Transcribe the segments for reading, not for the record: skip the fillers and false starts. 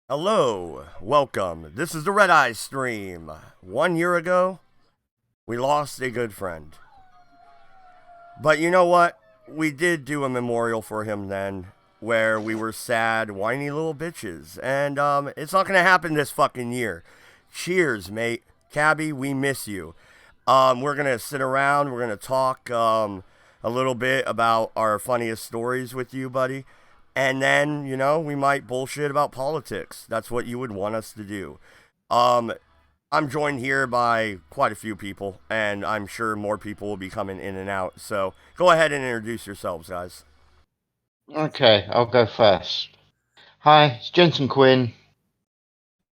Hello, welcome. This is the Redeye stream. 1 year ago, we lost a good friend. But you know what? We did do a memorial for him then, where we were sad, whiny little bitches. And it's not gonna happen this fucking year. Cheers, mate. Cabby, we miss you. We're gonna sit around, we're gonna talk a little bit about our funniest stories with you, buddy. And then, we might bullshit about politics. That's what you would want us to do. Um, I'm joined here by quite a few people, and I'm sure more people will be coming in and out. So go ahead and introduce yourselves, guys. Okay, I'll go first. Hi, it's Jensen Quinn.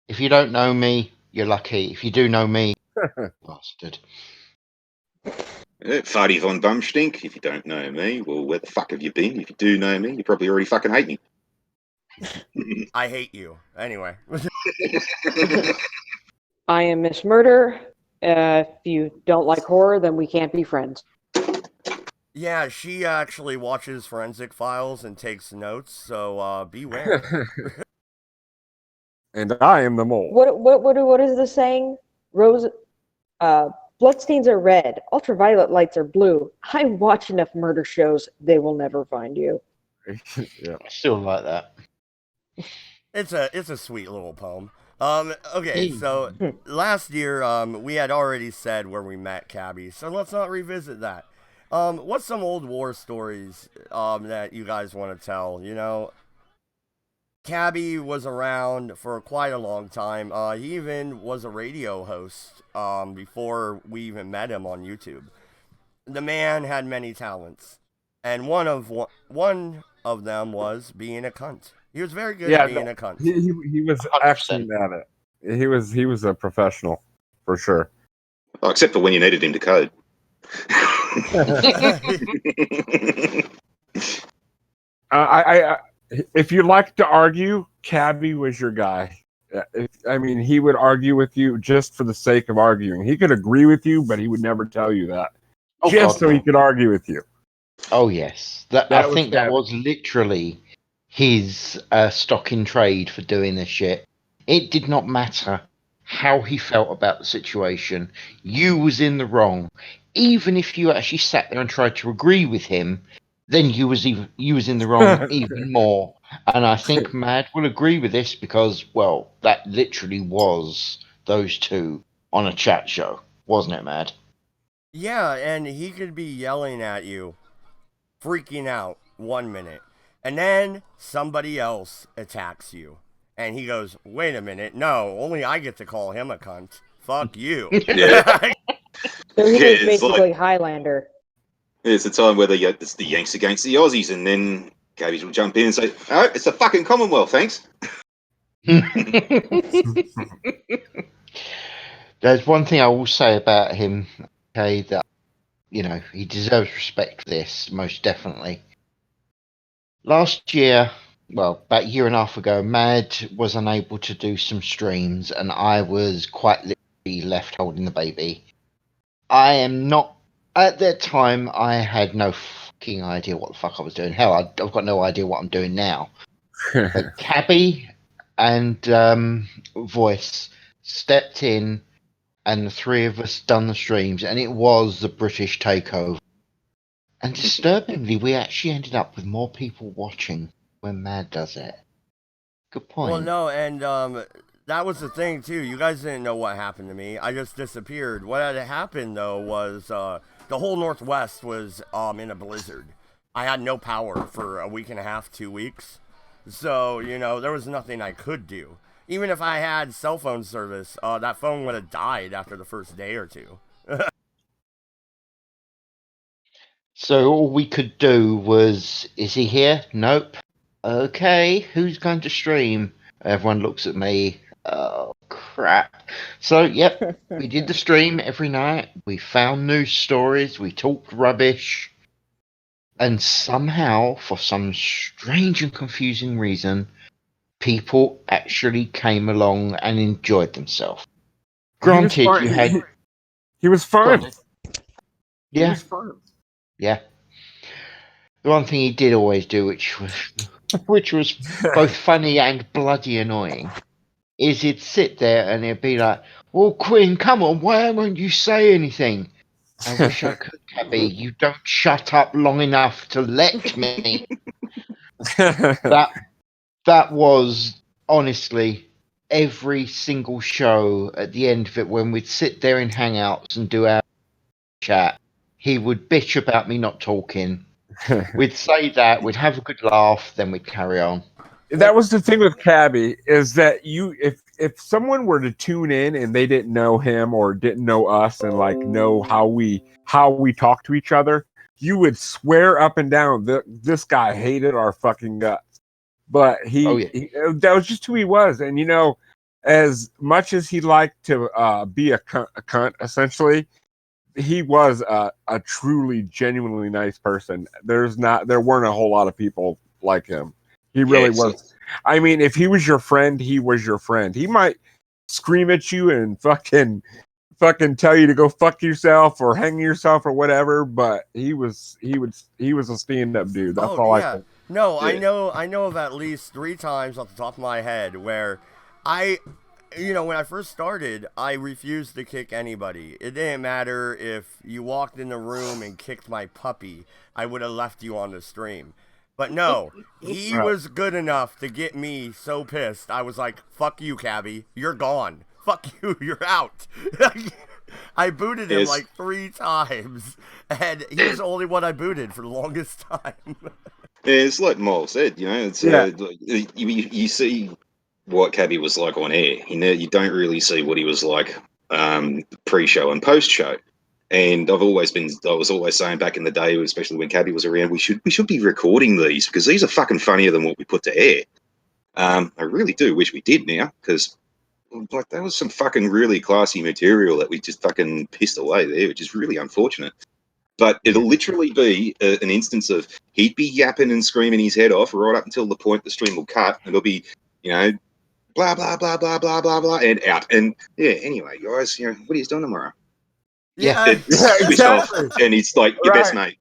If you don't know me, you're lucky. If you do know me, bastard. Farty von Bumstink, if you don't know me, well, where the fuck have you been? If you do know me, you probably already fucking hate me. I hate you. Anyway. I am Miss Murder. If you don't like horror, then we can't be friends. Yeah, she actually watches Forensic Files and takes notes, so beware. And I am the mole. What is the saying? Bloodstains are red. Ultraviolet lights are blue. I watch enough murder shows; they will never find you. Yeah. I still like that. It's a sweet little poem. Okay, so last year, we had already said where we met Cabby, so let's not revisit that. What's some old war stories, that you guys want to tell? Cabby was around for quite a long time. He even was a radio host, before we even met him on YouTube. The man had many talents, and one of them was being a cunt. He was very good at being a cunt. He was 100%. actually at it. He was a professional for sure. Oh, except for when you needed him to code. I if you like to argue, Cabby was your guy. He would argue with you just for the sake of arguing. He could agree with you, but he would never tell you that, just so he could argue with you. Oh yes, I think that was literally his stock in trade for doing this shit. It did not matter how he felt about the situation. You was in the wrong. Even if you actually sat there and tried to agree with him, then you was in the wrong even more. And I think Mad will agree with this because, well, that literally was those two on a chat show, wasn't it, Mad? Yeah, and he could be yelling at you, freaking out 1 minute, and then somebody else attacks you. And he goes, wait a minute, no, only I get to call him a cunt. Fuck you. Yeah. So he Yeah, was it's basically Highlander. It's the time where it's the Yanks against the Aussies, and then Cabbies will jump in and say, "Oh, it's the fucking Commonwealth, thanks." There's one thing I will say about him, okay, that, he deserves respect for this, most definitely. Last year, well, about a year and a half ago, Mad was unable to do some streams, and I was quite literally left holding the baby. I am not. At that time, I had no fucking idea what the fuck I was doing. Hell, I've got no idea what I'm doing now. But Cabby and Voice stepped in, and the three of us done the streams, and it was the British takeover. And disturbingly, we actually ended up with more people watching when Mad does it. Good point. Well, no, and that was the thing too. You guys didn't know what happened to me. I just disappeared. What had happened though was the whole Northwest was in a blizzard. I had no power for a week and a half, 2 weeks. So there was nothing I could do. Even if I had cell phone service, that phone would have died after the first day or two. So all we could do was, is he here? Nope. Okay, who's going to stream? Everyone looks at me. Oh, crap. So, yep, we did the stream every night. We found news stories. We talked rubbish. And somehow, for some strange and confusing reason, people actually came along and enjoyed themselves. Granted, you had... He was fun. Yeah. He was fun. Yeah. The one thing he did always do, which was both funny and bloody annoying, is he'd sit there and he'd be like, "Well, Quinn, come on, why won't you say anything?" I wish I could, Cabby. You don't shut up long enough to let me. That was honestly every single show. At the end of it, when we'd sit there in Hangouts and do our chat, he would bitch about me not talking. We'd say that, we'd have a good laugh, then we'd carry on. That was the thing with Cabby, is that if someone were to tune in and they didn't know him or didn't know us and like know how we talk to each other, you would swear up and down that this guy hated our fucking guts. But he that was just who he was. And as much as he liked to be a cunt, essentially, he was a truly, genuinely nice person. There weren't a whole lot of people like him. He really was. I mean, if he was your friend, he was your friend. He might scream at you and fucking tell you to go fuck yourself or hang yourself or whatever, but he was a stand-up dude. That's all I think. No, I know of at least 3 times off the top of my head where when I first started, I refused to kick anybody. It didn't matter if you walked in the room and kicked my puppy, I would have left you on the stream. But no, he was good enough to get me so pissed. I was like, fuck you, Cabby. You're gone. Fuck you. You're out. I booted him like 3 times, and he was the only one I booted for the longest time. It's like Miles said, it's you see what Cabby was like on air. You don't really see what he was like pre-show and post-show. And I was always saying back in the day, especially when Cabby was around, we should be recording these because these are fucking funnier than what we put to air. I really do wish we did now because like that was some fucking really classy material that we just fucking pissed away there, which is really unfortunate. But it'll literally be an instance of he'd be yapping and screaming his head off right up until the point the stream will cut, and it'll be, blah, blah, blah, blah, blah, blah, blah, and out. And yeah, anyway, guys, what are you doing tomorrow? Yeah, exactly. And he's like your best mate.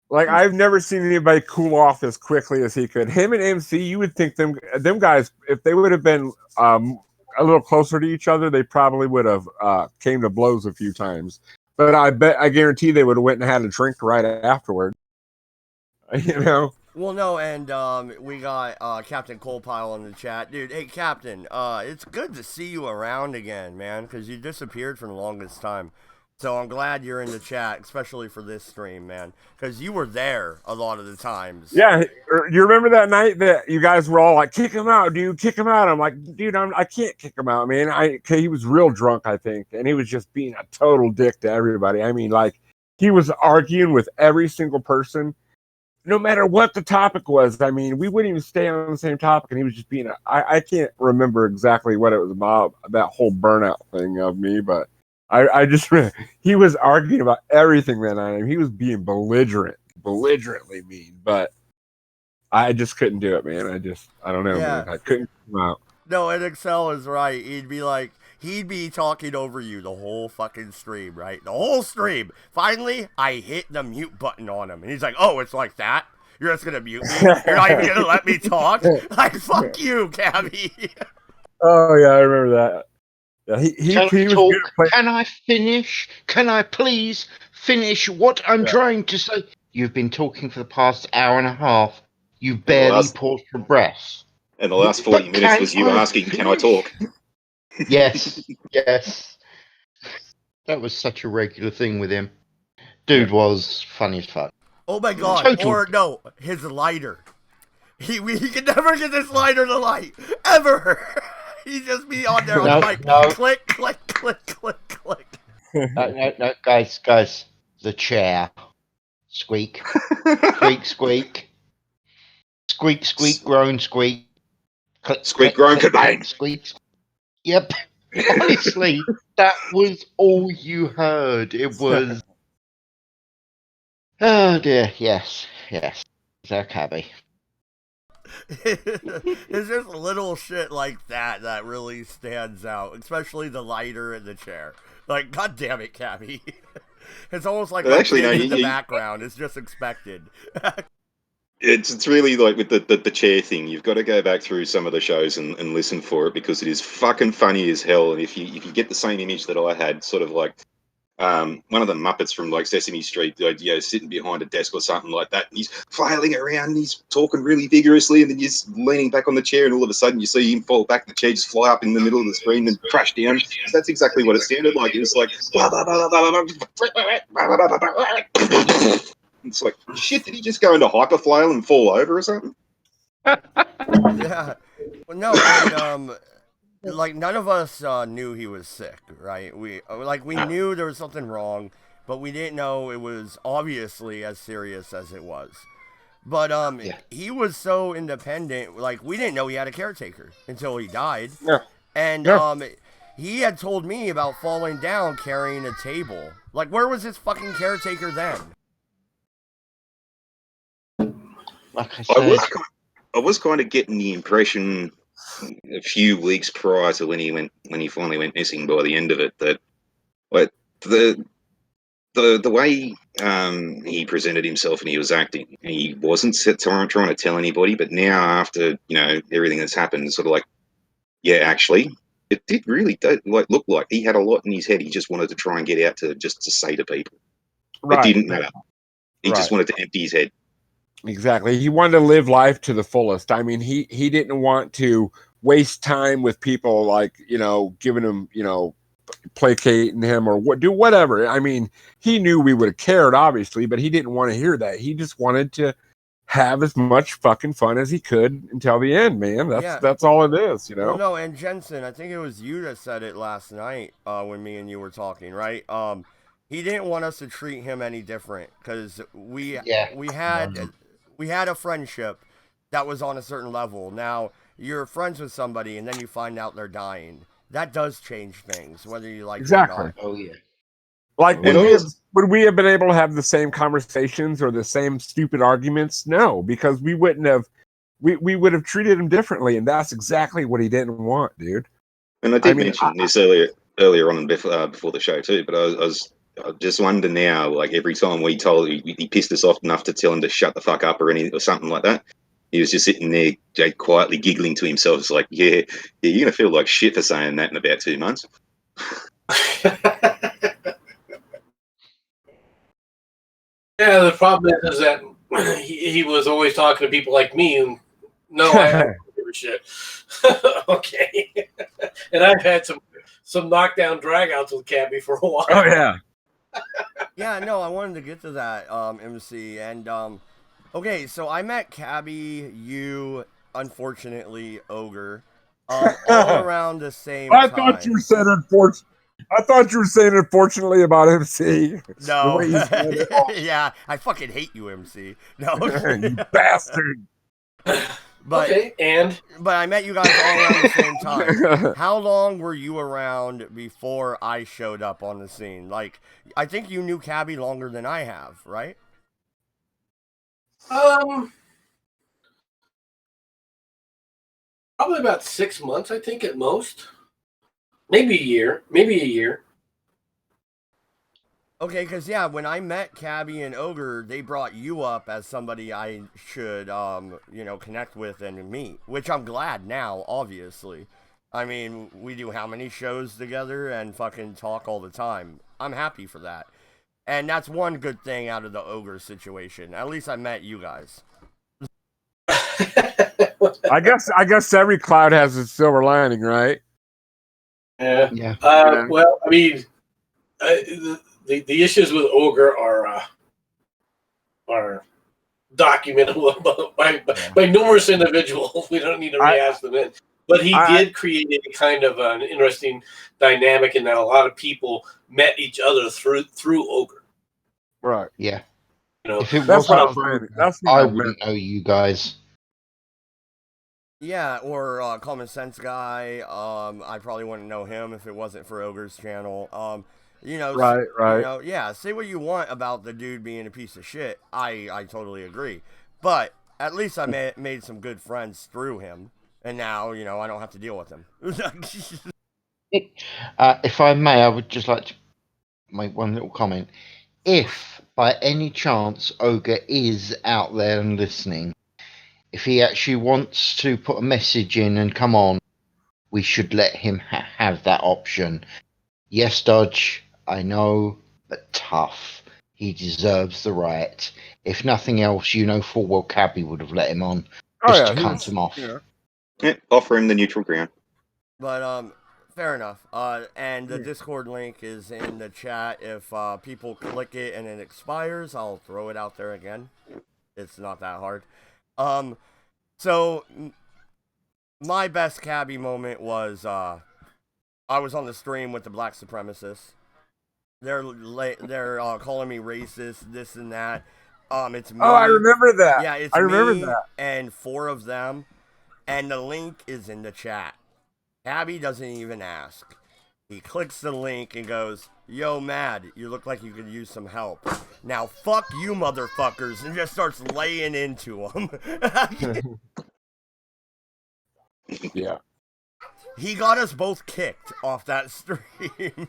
Like, I've never seen anybody cool off as quickly as he could. Him and MC, you would think them guys, if they would have been a little closer to each other, they probably would have came to blows a few times. But I guarantee they would have went and had a drink right afterward. Well, no, and we got Captain Coalpile in the chat. Dude, hey, Captain, it's good to see you around again, man, because you disappeared for the longest time. So I'm glad you're in the chat, especially for this stream, man, because you were there a lot of the times. Yeah, you remember that night that you guys were all like, "Kick him out, dude! Kick him out!" I'm like, "Dude, I can't kick him out, man." He was real drunk, I think, and he was just being a total dick to everybody. I mean, like, he was arguing with every single person, no matter what the topic was. I mean, we wouldn't even stay on the same topic, and he was just being I can't remember exactly what it was about, that whole burnout thing of me, but I just, he was arguing about everything that night. He was being belligerently mean, but I just couldn't do it, man. I don't know, man. I couldn't come out. No, and Excel is right. He'd be talking over you the whole fucking stream, right? The whole stream. Finally, I hit the mute button on him, and he's like, "Oh, it's like that? You're just gonna mute me? You're not even gonna let me talk? Like, fuck you, Cabby." Oh yeah, I remember that. Yeah, he was good at playing. Can I finish? Can I please finish what I'm trying to say? You've been talking for the past hour and a half. You barely paused for breath. And the last 40 minutes was you asking, "Can I talk?" Yes, yes. That was such a regular thing with him. Dude was funny as fuck. Oh my god! Or no, his lighter. He could never get this lighter to light ever. He'd just be on there click, click, click, click, click. No, guys. The chair. Squeak. Squeak, squeak. Squeak, squeak, groan, squeak. Click, squeak, groan, kabang. Squeak. Yep. Honestly, that was all you heard. It was... Oh dear, yes. So cabby. It's just little shit like that really stands out, especially the lighter and the chair. Like, god damn it, Cabby. It's almost like in the background. It's just expected. It's really like with the chair thing. You've got to go back through some of the shows and listen for it because it is fucking funny as hell. And if you get the same image that I had, sort of like one of the Muppets from like Sesame Street, sitting behind a desk or something like that, and he's flailing around, and he's talking really vigorously, and then he's leaning back on the chair, and all of a sudden you see him fall back, the chair just fly up in the middle of the screen and crash down. So that's exactly what it sounded like. It was like, it's like, shit, did he just go into hyperflail and fall over or something? Yeah. Well, no, and like none of us knew he was sick, right? We knew there was something wrong, but we didn't know it was obviously as serious as it was. But he was so independent, like we didn't know he had a caretaker until he died. Yeah. And Yeah. he had told me about falling down carrying a table. Like, where was his fucking caretaker then? Like I said, I was kind of getting the impression a few weeks prior to when he finally went missing by the end of it that like the way he presented himself and he was acting, he wasn't trying to tell anybody, but now after everything that's happened, sort of like, yeah, actually it did really look like he had a lot in his head. He just wanted to try and get out to say to people. Right. It didn't matter. He Right. just wanted to empty his head. Exactly. He wanted to live life to the fullest. I mean, he didn't want to waste time with people like, giving him, placating him or do whatever. I mean, he knew we would have cared, obviously, but he didn't want to hear that. He just wanted to have as much fucking fun as he could until the end, man. That's all it is, Well, no, and Jensen, I think it was you that said it last night when me and you were talking, right? He didn't want us to treat him any different because we had a friendship that was on a certain level. Now you're friends with somebody, and then you find out they're dying. That does change things, whether you like it or not. oh yeah. Like, would we have been able to have the same conversations or the same stupid arguments? No, because we wouldn't have. We would have treated him differently, and that's exactly what he didn't want, dude. And I did mention this earlier on before the show too, but I just wonder now, like every time we told he pissed us off enough to tell him to shut the fuck up or something like that, he was just sitting there quietly giggling to himself. It's like, yeah, you're gonna feel like shit for saying that in about 2 months. Yeah, the problem is that he was always talking to people like me, and no, I don't give a shit. Okay, and I've had some knockdown dragouts with Cabby for a while. Oh yeah. Yeah, no, I wanted to get to that, MC, and okay, so I met Cabby, you, unfortunately, Ogre, all around the same time. I thought you said unfortunately. I thought you were saying unfortunately about MC. No. Yeah, I fucking hate you, MC. No. You bastard. But, okay, but I met you guys all around the same time. How long were you around before I showed up on the scene? Like, I think you knew Cabby longer than I have, right? Probably about 6 months, I think, at most. Maybe a year. Okay, because, yeah, when I met Cabby and Ogre, they brought you up as somebody I should, connect with and meet, which I'm glad now, obviously. I mean, we do how many shows together and fucking talk all the time. I'm happy for that. And that's one good thing out of the Ogre situation. At least I met you guys. I guess every cloud has its silver lining, right? Yeah. Well, I mean, the issues with Ogre are documentable by numerous individuals. We don't need to re-ask them in. But he did create a kind of an interesting dynamic in that a lot of people met each other through Ogre. Right. Yeah. If it wasn't I wouldn't know you guys. Yeah, or Common Sense Guy. I probably wouldn't know him if it wasn't for Ogre's channel. Right. Yeah, say what you want about the dude being a piece of shit. I totally agree. But at least I made some good friends through him. And now, I don't have to deal with him. If I may, I would just like to make one little comment. if by any chance Ogre is out there and listening, if he actually wants to put a message in and come on, we should let him have that option. Yes, Dodge, I know, but tough. He deserves the right. If nothing else, you know full well Cabby would have let him on Oh just yeah, to cunt him off. Yeah, offer him the neutral ground. But fair enough. And the Discord link is in the chat. If people click it and it expires, I'll throw it out there again. It's not that hard. So my best cabby moment was I was on the stream with the black supremacists. They're calling me racist, this and that. It's me. Oh, I remember that. Yeah, it's I remember me that. and 4 of them, and the link is in the chat. Cabby doesn't even ask. He clicks the link and goes, "Yo, Mad, you look like you could use some help. Now, fuck you, motherfuckers," and just starts laying into them. Yeah. He got us both kicked off that stream.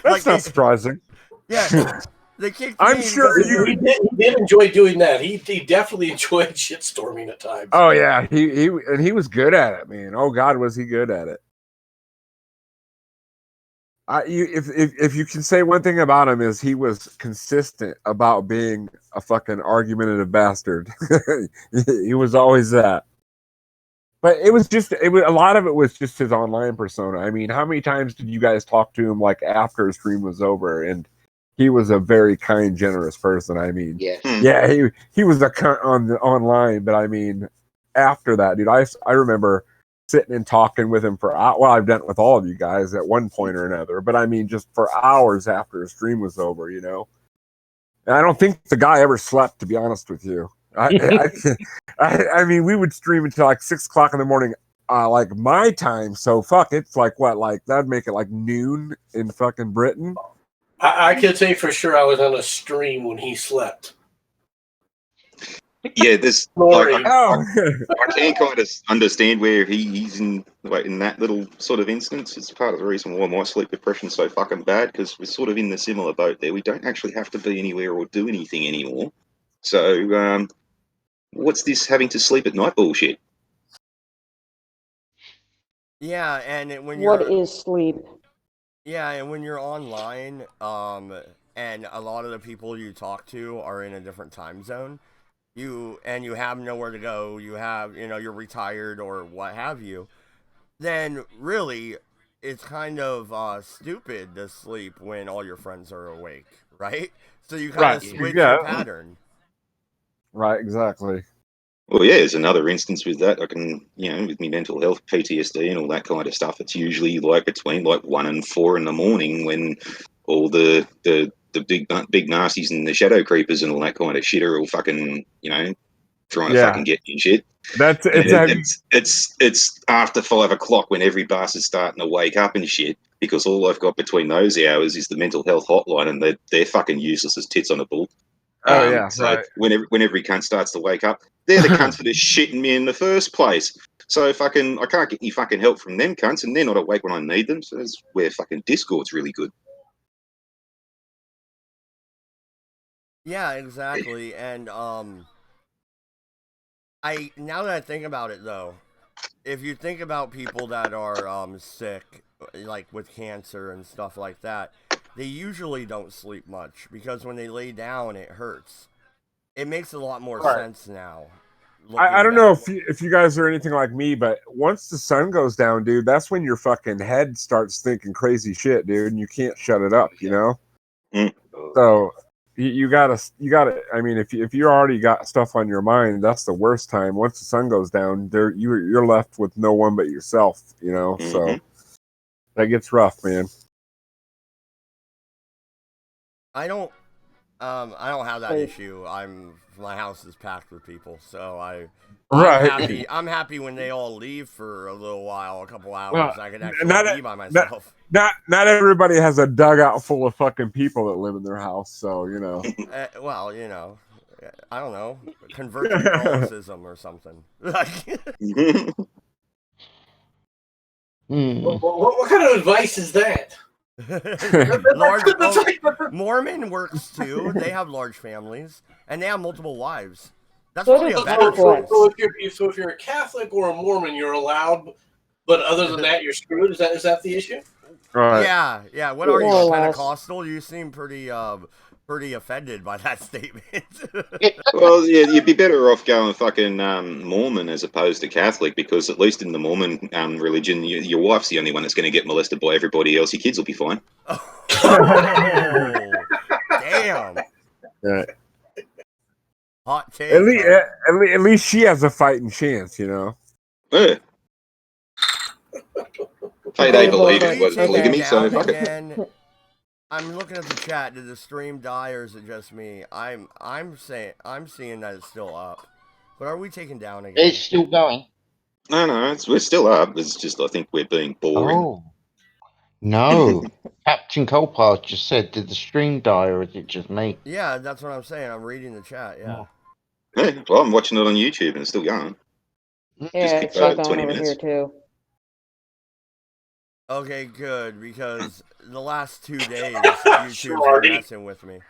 That's not surprising. Yeah, they kicked I'm me sure because He did enjoy doing that. He definitely enjoyed shitstorming at times. Oh yeah, he was good at it, man. Oh God, was he good at it? If you can say one thing about him is he was consistent about being a fucking argumentative bastard. He was always that. But it was a lot of it was just his online persona. I mean, how many times did you guys talk to him like after a stream was over? And he was a very kind, generous person. I mean, yeah, he was a cunt online, but I mean, after that, dude, I remember sitting and talking with him for I've done it with all of you guys at one point or another, but I mean, just for hours after a stream was over, you know. And I don't think the guy ever slept, to be honest with you. I mean, we would stream until like 6 o'clock in the morning, like my time. So fuck, it's like what, like that'd make it like noon in fucking Britain. I can say for sure I was on a stream when he slept. Yeah, there's Boring. I can kind of understand where he's in that little sort of instance. It's part of the reason why my sleep depression's so fucking bad, because we're sort of in the similar boat there. We don't actually have to be anywhere or do anything anymore. So what's this having to sleep at night bullshit? yeah, and when you're What is sleep? yeah, and when you're online, and a lot of the people you talk to are in a different time zone, you have nowhere to go, you're retired or what have you, then really it's kind of stupid to sleep when all your friends are awake, right? So you kind of switch your pattern. Right, exactly. Well, yeah, there's another instance with that. I can, with my mental health, PTSD and all that kind of stuff, it's usually like between like 1 and 4 in the morning when all the big nasties and the shadow creepers and all that kind of shit are all fucking, trying to fucking get me and shit. It's after 5 o'clock when every bastard's starting to wake up and shit, because all I've got between those hours is the mental health hotline, and they're fucking useless as tits on a bull. So right. when every cunt starts to wake up, they're the cunts that are shitting me in the first place. So I can't get any fucking help from them cunts, and they're not awake when I need them. So that's where fucking Discord's really good. Yeah, exactly. And now that I think about it though, if you think about people that are sick, like with cancer and stuff like that, they usually don't sleep much because when they lay down, it hurts. It makes a lot more sense now. I don't know if you guys are anything like me, but once the sun goes down, dude, that's when your fucking head starts thinking crazy shit, dude, and you can't shut it up, you know? So you gotta. I mean, if you already got stuff on your mind, that's the worst time. Once the sun goes down, you're left with no one but yourself, you know? So that gets rough, man. I don't have that issue. My house is packed with people, so I'm happy when they all leave for a little while, a couple hours. Well, I can actually be by myself. Not everybody has a dugout full of fucking people that live in their house, so you know. Well, I don't know, convert to Catholicism or something. What kind of advice is that? large Mormon works too. They have large families and they have multiple wives. That's So probably a does better Catholic. choice. So if you're a Catholic or a Mormon, you're allowed, but other than that, you're screwed. Is that the issue? Right. Yeah. What are you, More or a less. Pentecostal? You seem pretty offended by that statement. Well, yeah, you'd be better off going fucking Mormon as opposed to Catholic, because at least in the Mormon religion, your wife's the only one that's going to get molested by everybody else. Your kids will be fine. Oh, damn. Yeah. Hot take. At least, huh? at least she has a fighting chance, you know. Yeah. Payday believe Are it we was taking polygamy, so down fuck it. again? I'm looking at the chat. Did the stream die, or is it just me? I'm seeing that it's still up. But are we taking down again? It's still going. No, we're still up. It's just I think we're being boring. Oh. No. Captain Coldpath just said, did the stream die or is it just me? Yeah, that's what I'm saying. I'm reading the chat. Yeah. Oh. Yeah, well, I'm watching it on YouTube and it's still going. Yeah, keep it's still going 20 over minutes. here too. Okay, good, because the last 2 days YouTube's been messing with me.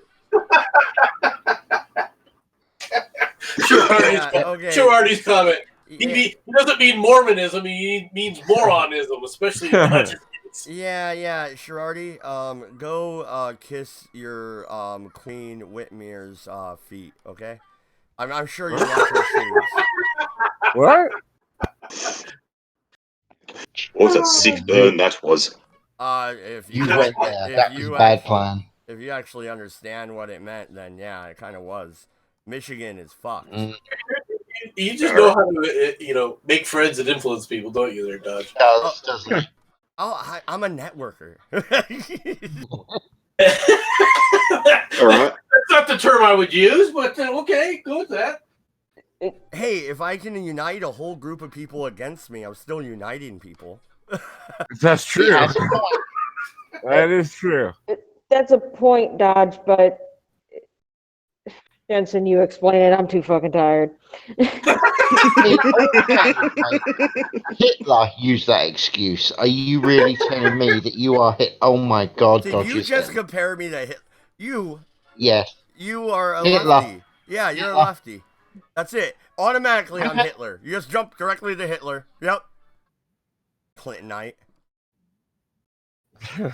Artie's comment. He doesn't mean Mormonism. He means moronism, especially in Dodger kids. Yeah, Sherardi, go kiss your Queen Whitmer's feet, okay? I'm sure you like her shoes. What? What a sick burn that was. If You went there. That was a bad plan. If you actually understand what it meant, then yeah, it kind of was. Michigan is fucked. You just know how to, make friends and influence people, don't you, there, Dodge? Doesn't. I'm a networker. All right. That's not the term I would use, but okay, go with that. Hey, if I can unite a whole group of people against me, I'm still uniting people. That's true. That is true. That's a point, Dodge, but Jensen, you explain it. I'm too fucking tired. Hitler used that excuse. Are you really telling me that you are Oh my God, Did Dodge. you just compare me to Hitler? Yes. You are a Hitler. lefty. Yeah, you're a lefty. That's it. Automatically, I'm Hitler. You just jumped directly to Hitler. Yep. Clintonite.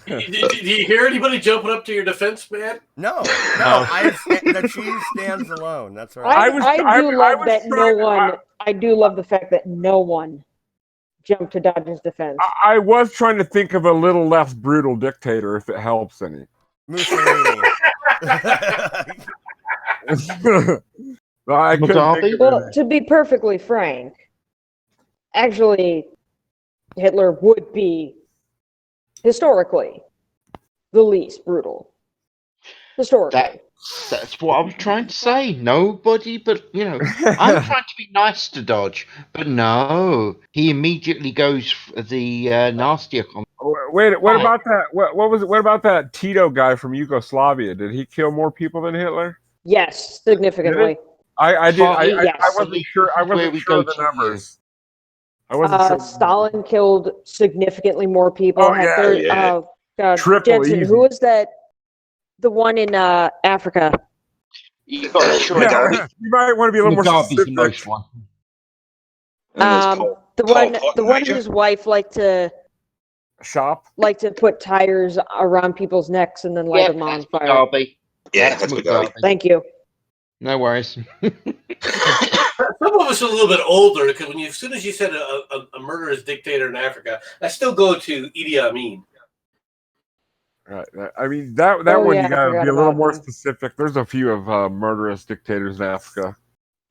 Did you hear anybody jumping up to your defense, man? No. The cheese stands alone. That's right. I do love the fact that no one jumped to Dodge's defense. I was trying to think of a little less brutal dictator, if it helps any. Mussolini. Well, to be perfectly frank, actually, Hitler would be historically the least brutal. Historically. That's what I was trying to say. Nobody, but I'm trying to be nice to Dodge, but no, he immediately goes for the nastier comment. Wait, what about that? What was it? What about that Tito guy from Yugoslavia? Did he kill more people than Hitler? Yes, significantly. I did. Yes. I wasn't sure. I wasn't sure of the numbers. I wasn't sure. Stalin killed significantly more people. Oh, yeah. God, Triple Jensen, easy. who was that? The one in Africa. You got to sure you might want to be a little more specific. The most one. The one whose wife liked to put tires around people's necks and then light them on fire. Mugabe. Yeah, that's Mugabe. Thank you. No worries. Some of us are a little bit older because as soon as you said a murderous dictator in Africa, I still go to Idi Amin. Right. I mean that one you gotta be a little more specific. There's a few of murderous dictators in Africa.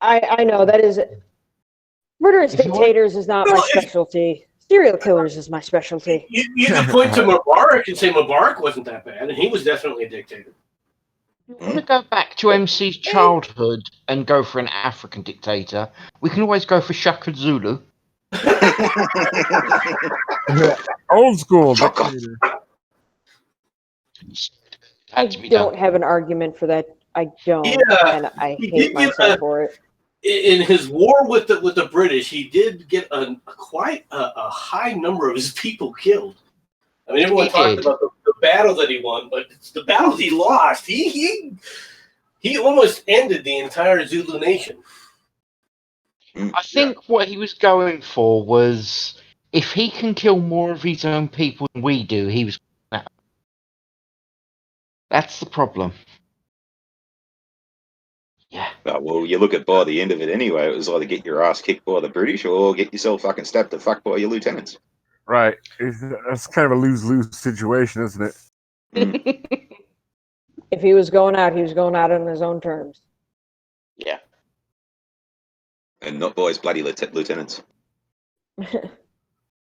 I know that is murderous dictators is not my specialty. Serial killers is my specialty. You can point to Mubarak and say Mubarak wasn't that bad, and he was definitely a dictator. I want to go back to MC's childhood and go for an African dictator. We can always go for Shaka Zulu. Old school dictator. I don't have an argument for that. I don't, and I hate myself for it. In his war with the British, he did get quite a high number of his people killed. I mean, everyone talked about the battle that he won, but it's the battles he lost. He almost ended the entire Zulu nation. I think what he was going for was, if he can kill more of his own people than we do, he was. That's the problem. Yeah. Oh, well, you look at by the end of it anyway, it was either get your ass kicked by the British or get yourself fucking stabbed the fuck by your lieutenants. Right. That's kind of a lose-lose situation, isn't it? If he was going out, he was going out on his own terms. Yeah. And not by his bloody lieutenants.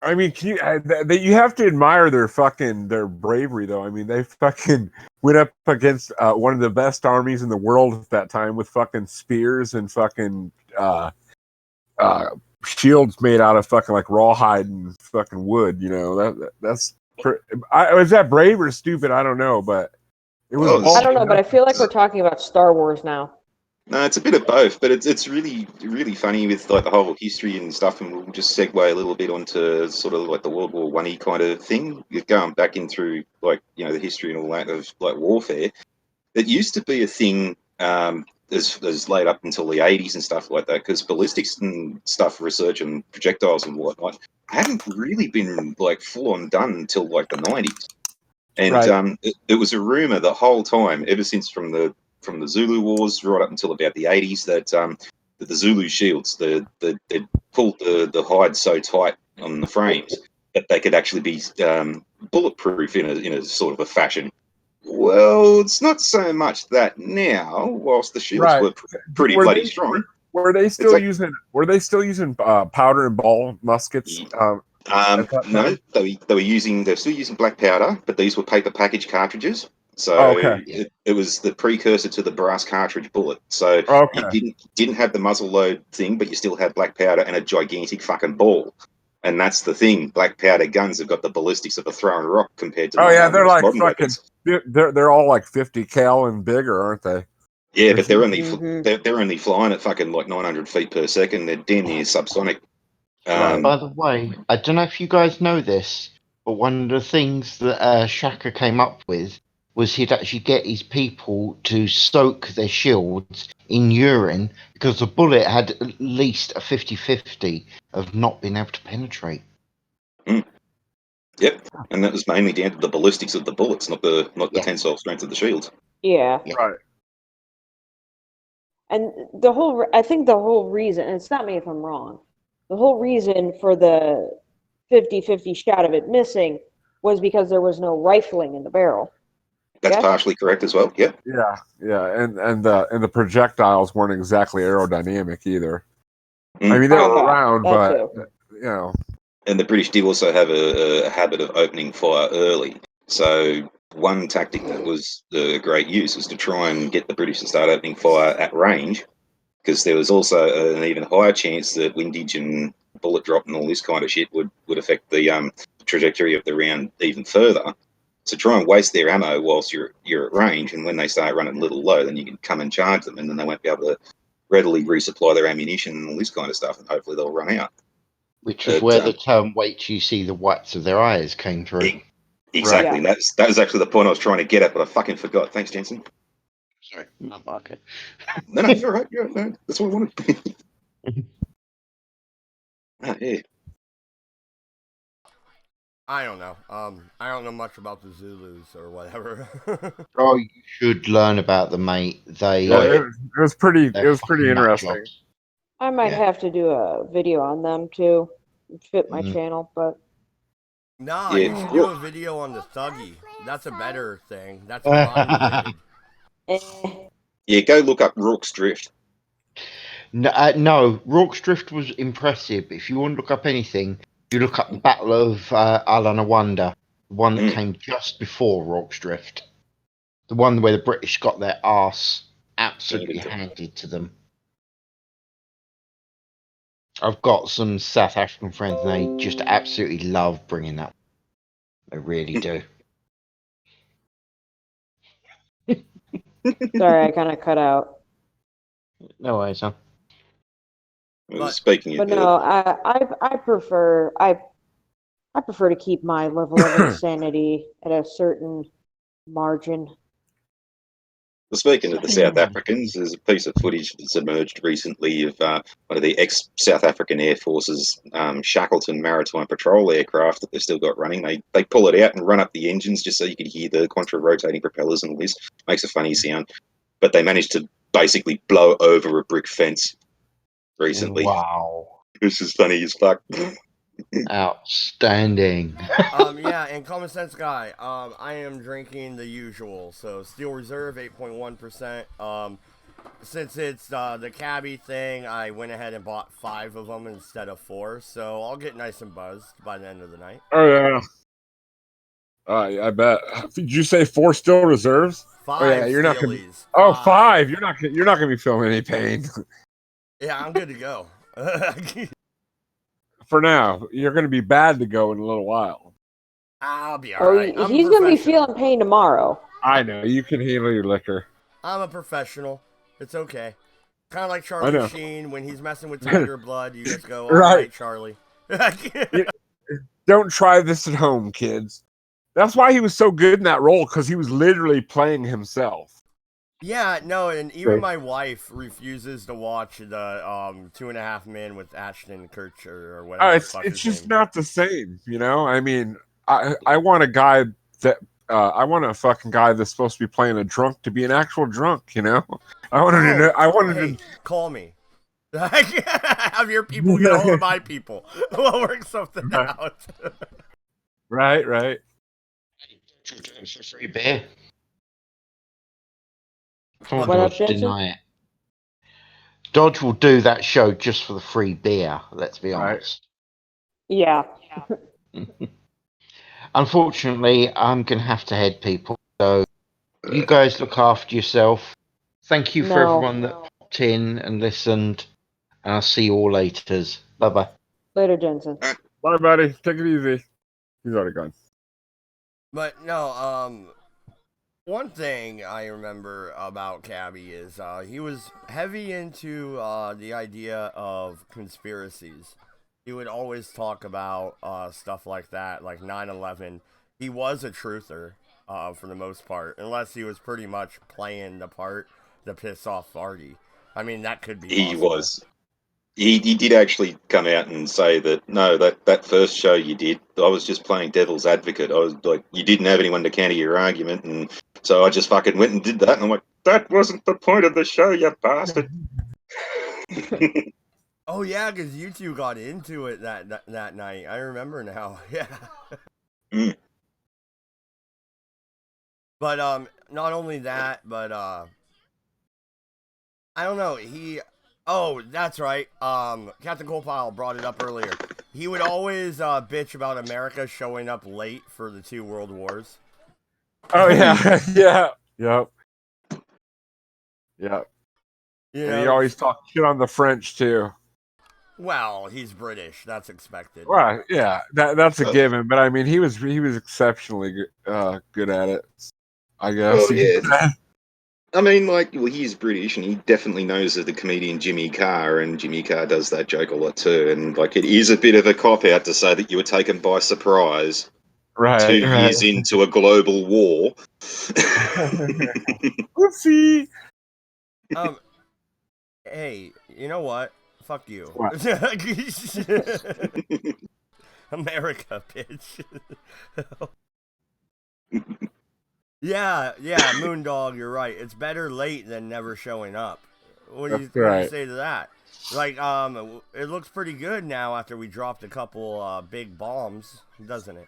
I mean, you have to admire their bravery, though. I mean, they fucking went up against one of the best armies in the world at that time with fucking spears and fucking shields made out of fucking like rawhide and fucking wood. You know was that brave or stupid? I don't know, but it was. I don't know, but I feel like we're talking about Star Wars now. No, it's a bit of both, but it's really, really funny with like the whole history and stuff, and we'll just segue a little bit onto sort of like the World War One kind of thing. You're going back in through like, you know, the history and all that of like warfare. It used to be a thing as late up until the 80s and stuff like that, because ballistics and stuff, research and projectiles and whatnot hadn't really been like full on done until like the 90s. And Right. it was a rumor the whole time, ever since from the Zulu Wars right up until about the 80s, that the Zulu shields, they pulled the hide so tight on the frames that they could actually be bulletproof in a sort of a fashion. Well, it's not so much that now, whilst the shields were pretty bloody strong. Were they still using powder and ball muskets? No, they're still using black powder, but these were paper package cartridges. So it was the precursor to the brass cartridge bullet. So you didn't have the muzzle load thing, but you still had black powder and a gigantic fucking ball. And that's the thing. Black powder guns have got the ballistics of a throwing rock compared to they're like modern fucking. weapons. They're all like 50 cal and bigger, aren't they? Yeah, but they're only flying at fucking like 900 feet per second. They're damn near subsonic. By the way, I don't know if you guys know this, but one of the things that Shaka came up with was he'd actually get his people to soak their shields in urine because the bullet had at least a 50-50 of not being able to penetrate. Yep, and that was mainly down to the ballistics of the bullets, not the tensile strength of the shields. Yeah. Right. And I think the whole reason, and stop me if I'm wrong, the whole reason for the 50-50 shot of it missing was because there was no rifling in the barrel. That's partially correct as well. Yeah. Yeah, and the projectiles weren't exactly aerodynamic either. I mean, they were around, but you know. And the British did also have a habit of opening fire early. So one tactic that was a great use was to try and get the British to start opening fire at range, because there was also an even higher chance that windage and bullet drop and all this kind of shit would affect the trajectory of the round even further. So try and waste their ammo whilst you're at range, and when they start running a little low, then you can come and charge them, and then they won't be able to readily resupply their ammunition and all this kind of stuff, and hopefully they'll run out. Which is where the term "wait till you see the whites of their eyes" came through. Exactly. Right. That was actually the point I was trying to get at, but I fucking forgot. Thanks, Jensen. Sorry. No, okay. No, you're right. No, that's what I wanted. Yeah. I don't know. I don't know much about the Zulus or whatever. Oh, you should learn about them, mate. It was pretty interesting. I might have to do a video on them too, fit my channel, but. No, you should do a video on the Thuggy. That's a better thing. That's crime related. Yeah, go look up Rourke's Drift. No, Rourke's Drift was impressive. If you want to look up anything, you look up the Battle of Alanawanda, the one that came just before Rourke's Drift. The one where the British got their arse absolutely handed to them. I've got some South African friends, and they just absolutely love bringing that. They really do. Sorry, I kind of cut out. No worries, huh? Speaking but no, I prefer I prefer to keep my level of insanity at a certain margin. Well, speaking of the South Africans, there's a piece of footage that's emerged recently of one of the ex-South African Air Force's Shackleton Maritime Patrol aircraft that they've still got running. They pull it out and run up the engines just so you could hear the contra-rotating propellers and all this. Makes a funny sound. But they managed to basically blow over a brick fence recently. Wow. This is funny as fuck. Outstanding. Yeah, and Common Sense Guy, I am drinking the usual. So Steel Reserve, 8.1%. Since it's the cabby thing, I went ahead and bought 5 of them instead of 4. So I'll get nice and buzzed by the end of the night. Oh yeah. I bet. Did you say 4 still reserves? 5 Oh yeah, you're not gonna. Steelies. Oh, 5. You're not gonna be feeling any pain. Yeah, I'm good to go. For now, you're gonna be bad to go in a little while. I'll be alright. He's going to be feeling pain tomorrow. I know you can handle your liquor. I'm a professional. It's okay. Kind of like Charlie Sheen when he's messing with Tiger Blood. You just go, all right, Charlie. Don't try this at home, kids. That's why he was so good in that role, because he was literally playing himself. Yeah, no, and even my wife refuses to watch the 2.5 Men with Ashton Kutcher or whatever. It's just not the same, you know. I mean, I want a guy that I want a fucking guy that's supposed to be playing a drunk to be an actual drunk, you know. I wanted to know. I wanted to call me. Have your people get all of my people. We'll work something out. Right. For free beer. What up, Jensen? Deny it. Dodge will do that show just for the free beer. Let's be honest. Yeah. Unfortunately, I'm gonna have to head, people. So you guys look after yourself. Thank you for everyone that popped in and listened. And I'll see you all later. Bye-bye. Later, Jensen. Bye, buddy. Take it easy. He's already gone. But no, one thing I remember about Cabby is he was heavy into the idea of conspiracies. He would always talk about stuff like that, like 9/11. He was a truther for the most part, unless he was pretty much playing the part to piss off Artie. I mean, that could be possible. He was. He did actually come out and say that, no, that first show you did, I was just playing devil's advocate. I was like, you didn't have anyone to counter your argument, and so I just fucking went and did that. And I'm like, that wasn't the point of the show, you bastard. Oh yeah, because you two got into it that night. I remember now. Yeah. Mm. But not only that, but I don't know. Oh, that's right. Captain Coalpile brought it up earlier. He would always bitch about America showing up late for the 2 world wars. Oh yeah, yep. And he always talked shit on the French too. Well, he's British. That's expected. Well, yeah, that's a given. But I mean, he was exceptionally good at it, I guess. Oh, yeah. I mean, like, well, he's British, and he definitely knows of the comedian Jimmy Carr, and Jimmy Carr does that joke a lot too. And like, it is a bit of a cop out to say that you were taken by surprise, 2 years into a global war. Oopsie. Hey, you know what? Fuck you. What? America, bitch. Yeah, Moondog, you're right. It's better late than never showing up. What do you say to that? Like, it looks pretty good now after we dropped a couple big bombs, doesn't it?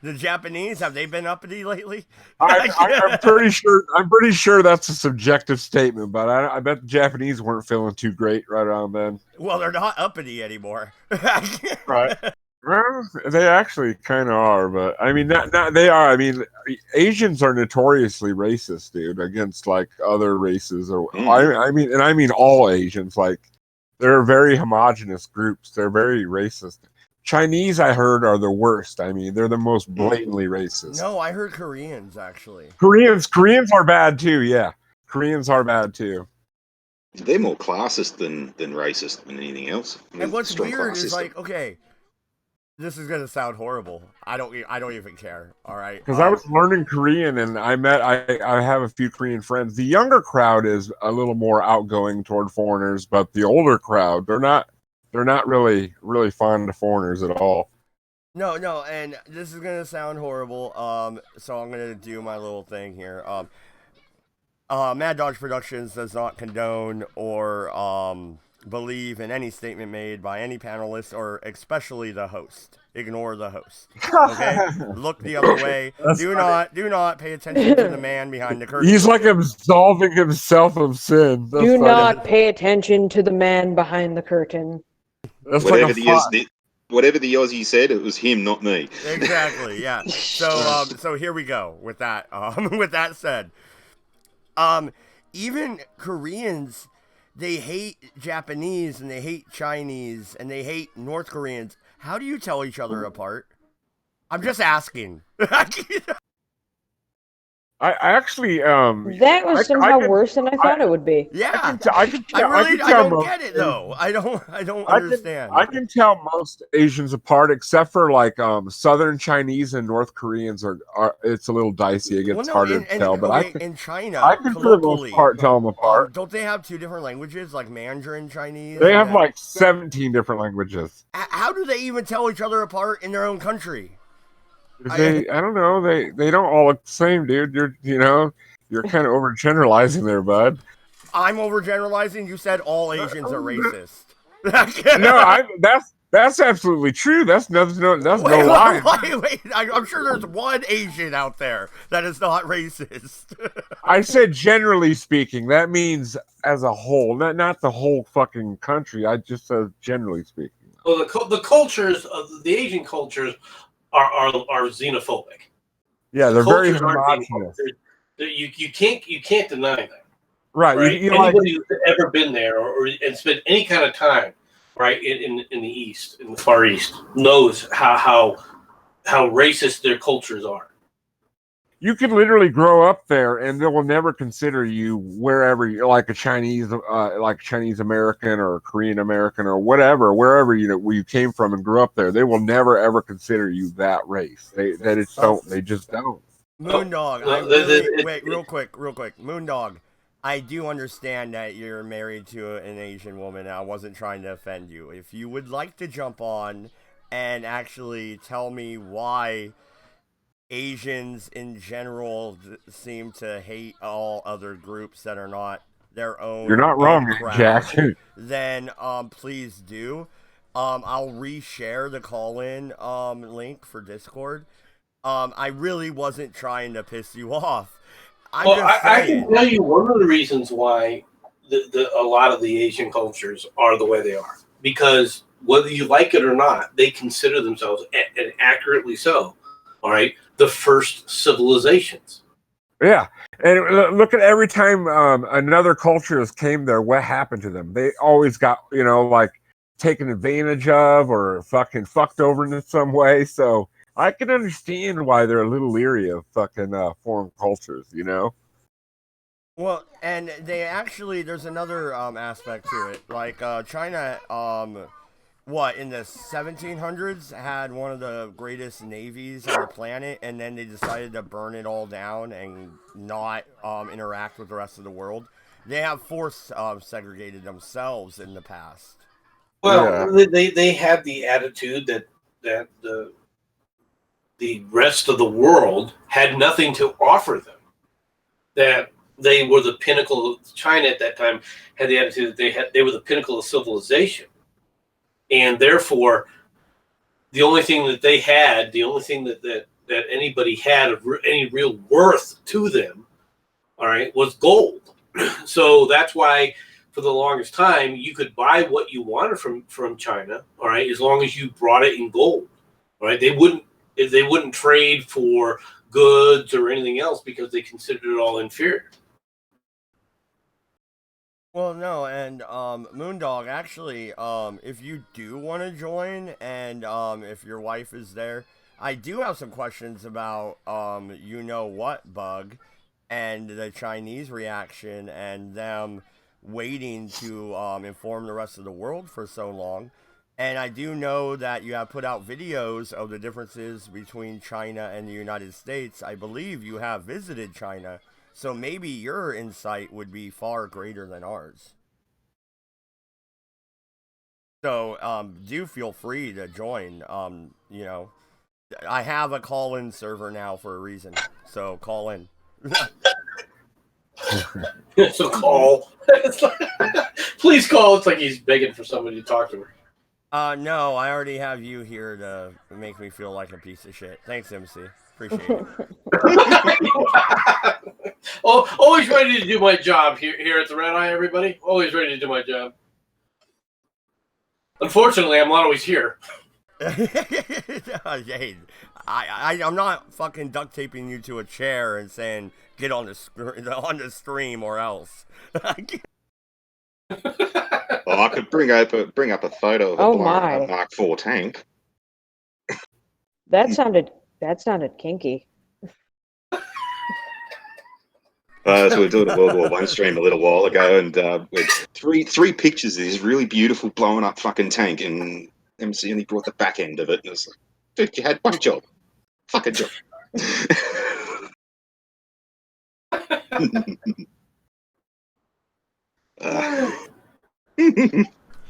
The Japanese, have they been uppity lately? I'm pretty sure that's a subjective statement, but I bet the Japanese weren't feeling too great right around then. Well, they're not uppity anymore. Right. Well, they actually kind of are, but I mean, not they are. I mean, Asians are notoriously racist, dude, against like other races. Or I mean all Asians. Like, they're very homogenous groups. They're very racist. Chinese, I heard, are the worst. I mean, they're the most blatantly racist. No, I heard Koreans actually. Koreans are bad too. Yeah, Koreans are bad too. They're more classist than racist than anything else. And what's weird is like, okay, This is gonna sound horrible. I don't even care. All right. Because I was learning Korean, and I have a few Korean friends. The younger crowd is a little more outgoing toward foreigners, but the older crowd, they're not really fond of foreigners at all. No, and this is gonna sound horrible. So I'm gonna do my little thing here. Mad Dogs Productions does not condone or believe in any statement made by any panelist or especially the host. Ignore the host. Okay? Look the other way. Do not pay attention to the man behind the curtain. He's like absolving himself of sin. That's Do funny. not pay attention to the man behind the curtain. That's Whatever like whatever the Aussie said, it was him, not me. Exactly, yeah. So here we go with that. With that said, even Koreans, they hate Japanese and they hate Chinese and they hate North Koreans. How do you tell each other apart? I'm just asking. I actually That was somehow worse than I thought it would be. Yeah, I don't get it though. I don't understand. I can tell most Asians apart, except for like Southern Chinese and North Koreans are it's a little dicey. It gets harder to tell. But in China, I can for the most part tell them apart. Don't they have two different languages, like Mandarin Chinese? They have like 17 different languages. How do they even tell each other apart in their own country? I don't know. They don't all look the same, dude. You're kind of overgeneralizing there, bud. I'm overgeneralizing. You said all Asians are racist. No, that's absolutely true. That's no lie. Wait. I'm sure there's one Asian out there that is not racist. I said generally speaking. That means as a whole, not the whole fucking country. I just said generally speaking. Well, the cultures of the Asian cultures are xenophobic. Yeah, they're very homogenous. You can't deny that. Right. Anybody who's ever been there and spent any kind of time, right, in the East, in the Far East, knows how racist their cultures are. You can literally grow up there, and they will never consider you wherever you're like a Chinese, like Chinese American or Korean American or whatever, wherever where you came from and grew up there. They will never ever consider you that race. They just don't. They just don't. Moondog, wait, real quick, Moondog. I do understand that you're married to an Asian woman. I wasn't trying to offend you. If you would like to jump on and actually tell me why Asians in general seem to hate all other groups that are not their own. You're not wrong, Jack. Then please do. I'll reshare the call-in link for Discord. I really wasn't trying to piss you off. I can tell you one of the reasons why a lot of the Asian cultures are the way they are. Because whether you like it or not, they consider themselves, and accurately so, all right, the first civilizations. Yeah, and look at every time another culture has came there, what happened to them? They always got, like taken advantage of or fucking fucked over in some way. So I can understand why they're a little leery of fucking foreign cultures, Well, and there's another aspect to it. Like China, in the 1700s had one of the greatest navies on the planet, and then they decided to burn it all down and not interact with the rest of the world. They have force segregated themselves in the past. Well, they had the attitude that the rest of the world had nothing to offer them. That they were the pinnacle. China at that time had the attitude that they were the pinnacle of civilization. And therefore, the only thing that they had, the only thing that anybody had of any real worth to them, all right, was gold. So that's why, for the longest time, you could buy what you wanted from China, all right, as long as you brought it in gold, all right. They wouldn't trade for goods or anything else because they considered it all inferior. Well, no, and Moondog, actually, if you do want to join, and if your wife is there, I do have some questions about what bug, and the Chinese reaction, and them waiting to inform the rest of the world for so long. And I do know that you have put out videos of the differences between China and the United States. I believe you have visited China, so maybe your insight would be far greater than ours. So do feel free to join. I have a call-in server now for a reason, so call in. So call. Please call. It's like he's begging for somebody to talk to her. No, I already have you here to make me feel like a piece of shit. Thanks, MC. Appreciate it. Oh, always ready to do my job here at the Redeye, everybody. Always ready to do my job. Unfortunately, I'm not always here. Hey, I'm not fucking duct taping you to a chair and saying get on the stream or else. Well, I could bring up a photo of a Mark IV tank. That sounded kinky. So we did a World War I stream a little while ago, and with three pictures of this really beautiful blowing up fucking tank, and MC only brought the back end of it, and it's like, dude, you had one job, fucking job.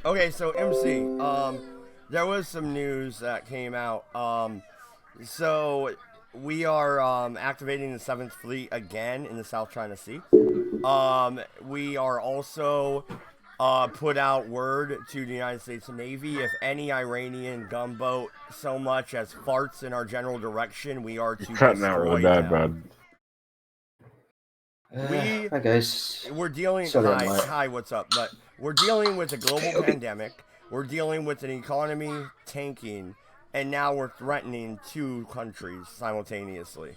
Okay, so MC, there was some news that came out. So we are activating the 7th Fleet again in the South China Sea. We are also put out word to the United States Navy if any Iranian gunboat so much as farts in our general direction, we are to Cutting out really bad, bud. Hi guys. We're dealing. Sorry, Hi, what's up? But we're dealing with a global pandemic. We're dealing with an economy tanking, and now we're threatening 2 countries simultaneously.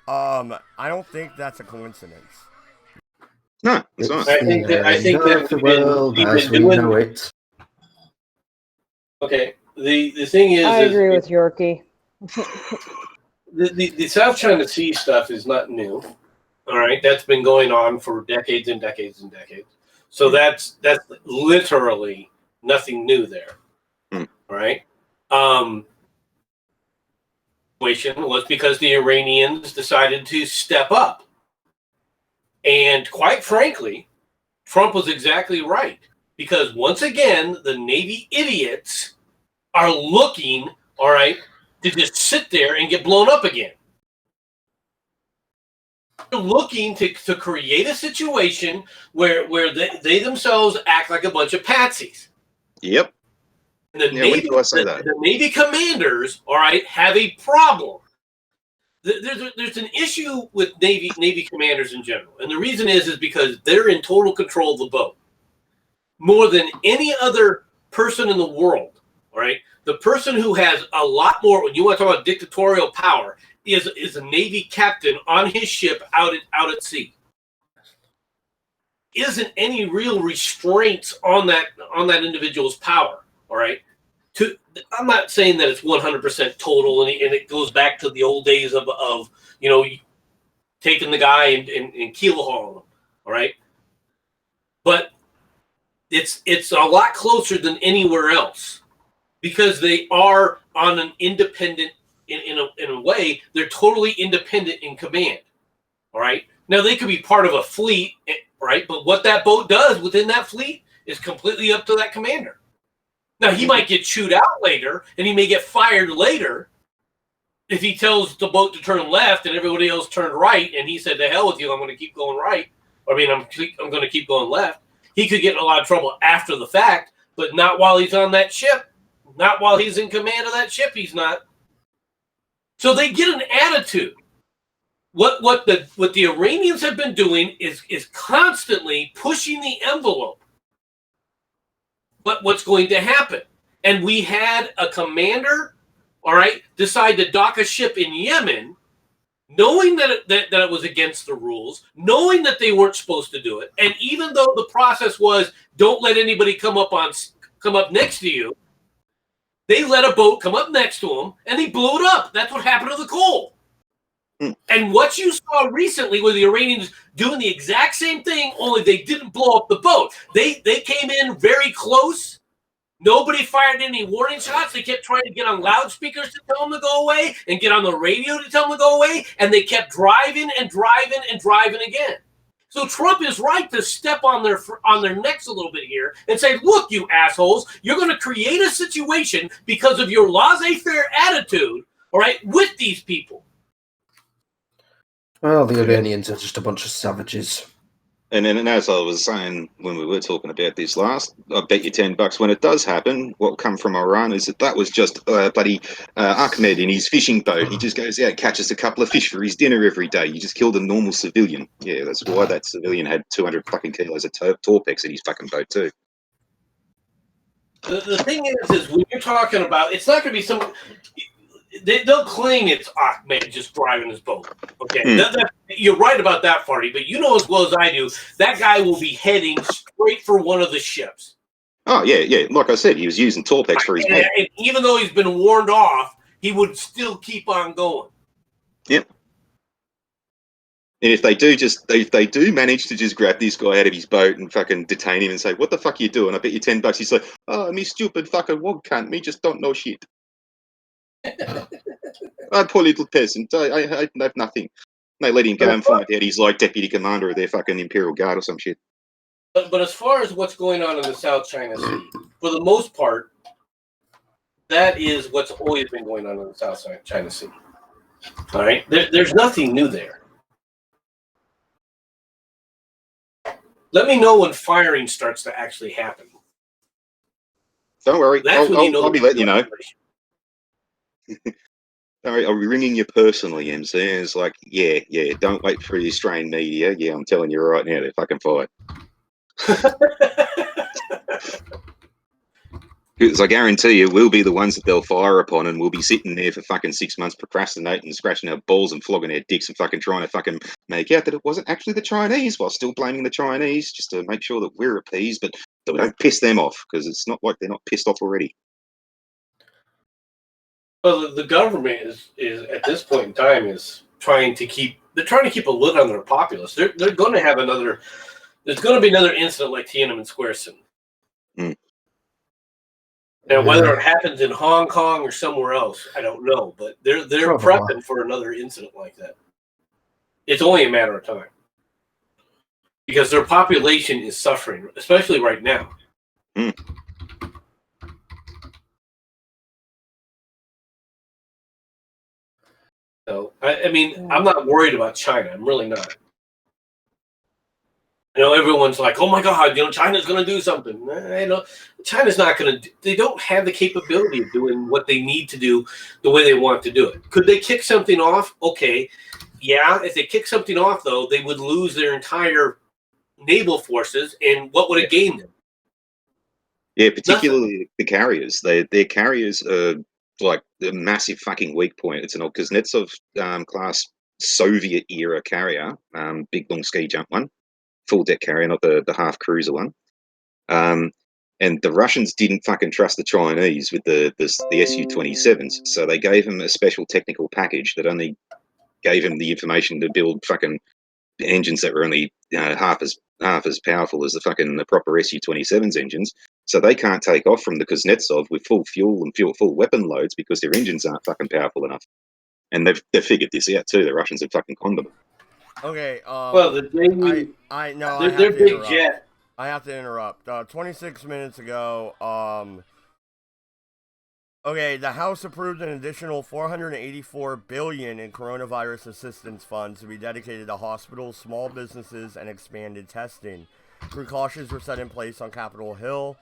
I don't think that's a coincidence. No, it's not. I think that the world as we know it. Okay. The thing is, I agree with Yorkie. The South China Sea stuff is not new. All right, that's been going on for decades and decades and decades. So that's literally nothing new there. All right. Situation was because the Iranians decided to step up. And quite frankly, Trump was exactly right. Because once again, the Navy idiots are looking, all right, to just sit there and get blown up again. They're looking to create a situation where they themselves act like a bunch of patsies. Yep. And the Navy commanders, all right, have a problem. There's an issue with Navy commanders in general, and the reason is because they're in total control of the boat more than any other person in the world. All right, the person who has a lot more, when you want to talk about dictatorial power, is a Navy captain on his ship out at sea. Isn't any real restraints on that individual's power. All right. I'm not saying that it's 100% total, and it goes back to the old days of taking the guy and keel hauling him. All right. But it's a lot closer than anywhere else because they are on an independent. In a way, they're totally independent in command. All right. Now they could be part of a fleet, right? But what that boat does within that fleet is completely up to that commander. Now he might get chewed out later, and he may get fired later if he tells the boat to turn left and everybody else turned right, and he said, "To hell with you, I'm going to keep going right." I'm going to keep going left. He could get in a lot of trouble after the fact, but not while he's on that ship. Not while he's in command of that ship. He's not. So they get an attitude. What the Iranians have been doing is constantly pushing the envelope. But what's going to happen? And we had a commander, all right, decide to dock a ship in Yemen, knowing that it was against the rules, knowing that they weren't supposed to do it, and even though the process was don't let anybody come up next to you. They let a boat come up next to them, and they blew it up. That's what happened to the coal. And what you saw recently were the Iranians doing the exact same thing, only they didn't blow up the boat. They came in very close, Nobody fired any warning shots. They kept trying to get on loudspeakers to tell them to go away and get on the radio to tell them to go away. And they kept driving and driving and driving again. So Trump is right to step on their necks a little bit here and say, look, you assholes, you're going to create a situation because of your laissez-faire attitude, all right, with these people. Well, the Iranians are just a bunch of savages. And as I was saying when we were talking about this last, I bet you $10 when it does happen, what will come from Iran is that was just buddy Ahmed in his fishing boat. He just goes out, catches a couple of fish for his dinner every day. You just killed a normal civilian. Yeah, that's why that civilian had 200 fucking kilos of Torpex in his fucking boat too. The thing is when you're talking about, it's not going to be some. They'll claim it's Ahmed just driving his boat. Okay, you're right about that, Farty. But you know as well as I do, that guy will be heading straight for one of the ships. Oh yeah. Like I said, he was using Torpex for his boat. And even though he's been warned off, he would still keep on going. Yep. And if they do manage to just grab this guy out of his boat and fucking detain him and say, "What the fuck are you doing?" I bet you $10. He's like, "Oh, me stupid fucking wog cunt. Me just don't know shit. I'm poor little peasant. I have nothing." They let him go and find out he's like deputy commander of their fucking Imperial Guard or some shit. But as far as what's going on in the South China Sea, for the most part, that is what's always been going on in the South China Sea. All right? There's nothing new there. Let me know when firing starts to actually happen. Don't worry. I'll be letting you know. All right, I'll be ringing you personally, MC. And it's like, yeah, don't wait for the Australian media. Yeah, I'm telling you right now, they're fucking fired. Because I guarantee you, we'll be the ones that they'll fire upon, and we'll be sitting there for fucking 6 months procrastinating, scratching our balls and flogging our dicks and fucking trying to fucking make out that it wasn't actually the Chinese, while still blaming the Chinese, just to make sure that we're appeased, but that we don't piss them off, because it's not like they're not pissed off already. Well, the government is at this point in time is trying to keep a lid on their populace. They're going to have there's going to be another incident like Tiananmen Square soon. Mm. Now, whether it happens in Hong Kong or somewhere else, I don't know, but they're prepping for another incident like that. It's only a matter of time because their population is suffering, especially right now. Mm. So, I mean, I'm not worried about China. I'm really not. You know, everyone's like, "Oh my God, you know, China's going to do something." You know, China's not going to. They don't have the capability of doing what they need to do the way they want to do it. Could they kick something off? Okay, yeah. If they kick something off, though, they would lose their entire naval forces, and what would it gain them? Yeah, particularly the carriers. Their carriers are like a massive fucking weak point. It's an old Kuznetsov class Soviet era carrier, big long ski jump one, full deck carrier, not the half cruiser one. And the Russians didn't fucking trust the Chinese with the Su-27s, so they gave them a special technical package that only gave them the information to build fucking engines that were only half as powerful as the proper Su-27's engines. So they can't take off from the Kuznetsov with full fuel and full weapon loads because their engines aren't fucking powerful enough. And they've figured this out too. The Russians have fucking conned them. Okay. Well, they're big jet. I have to interrupt. 26 minutes ago, okay, the House approved an additional $484 billion in coronavirus assistance funds to be dedicated to hospitals, small businesses, and expanded testing. Precautions were set in place on Capitol Hill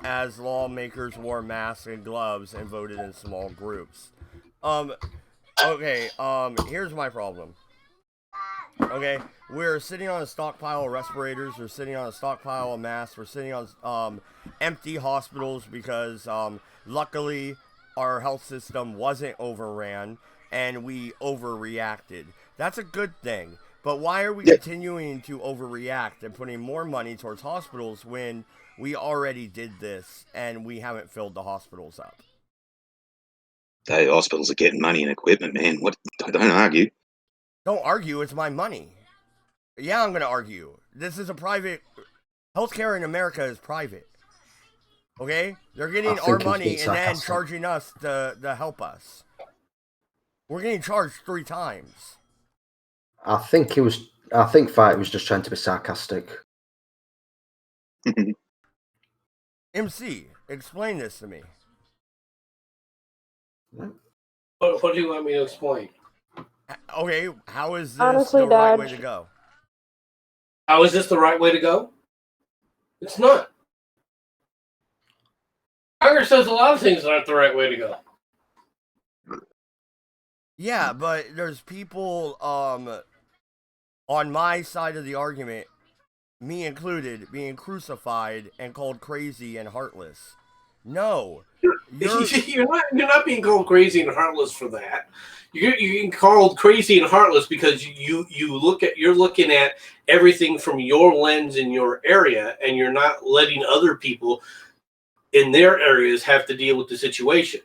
as lawmakers wore masks and gloves and voted in small groups. Okay, here's my problem. Okay, we're sitting on a stockpile of respirators, we're sitting on a stockpile of masks, we're sitting on empty hospitals because luckily our health system wasn't overran and we overreacted. That's a good thing, but why are we continuing to overreact and putting more money towards hospitals when we already did this and we haven't filled the hospitals up? Hey, hospitals are getting money and equipment, man. What? Don't argue. Don't argue, it's my money. Yeah, I'm going to argue. This is a private... Healthcare in America is private. Okay? They're I getting think our he was being money and then sarcastic. charging us to help us. We're getting charged 3 times. I think Fight was just trying to be sarcastic. MC, explain this to me. What do you want me to explain? Okay, how is this Honestly, the right way Dodge. to go? How is this the right way to go? It's not. Congress says a lot of things that aren't the right way to go. Yeah, but there's people on my side of the argument, me included, being crucified and called crazy and heartless. No. You're not being called crazy and heartless for that. You're getting called crazy and heartless because you're looking at everything from your lens in your area, and you're not letting other people in their areas have to deal with the situation.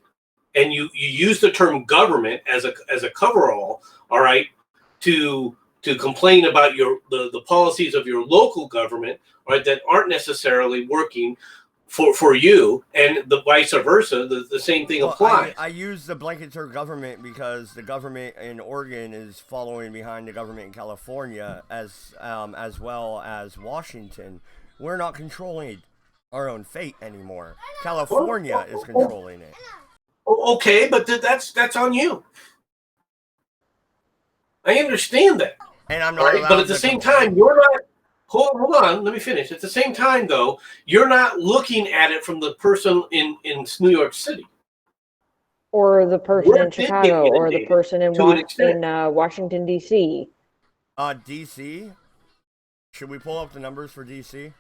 And you use the term government as a coverall, all right, to complain about the policies of your local government, right, that aren't necessarily working for you, and the vice versa. The same thing applies. I use the blanket term government because the government in Oregon is following behind the government in California as well as Washington. We're not controlling our own fate anymore. California is controlling it. Okay, but that's on you. I understand that. And I'm not right? allowed But at the to same complain. time, you're not. Hold on, let me finish. At the same time, though, you're not looking at it from the person in New York City. Or the person We're in Chicago, or the inundated person in to an extent. Washington, D.C. DC? Should we pull up the numbers for DC?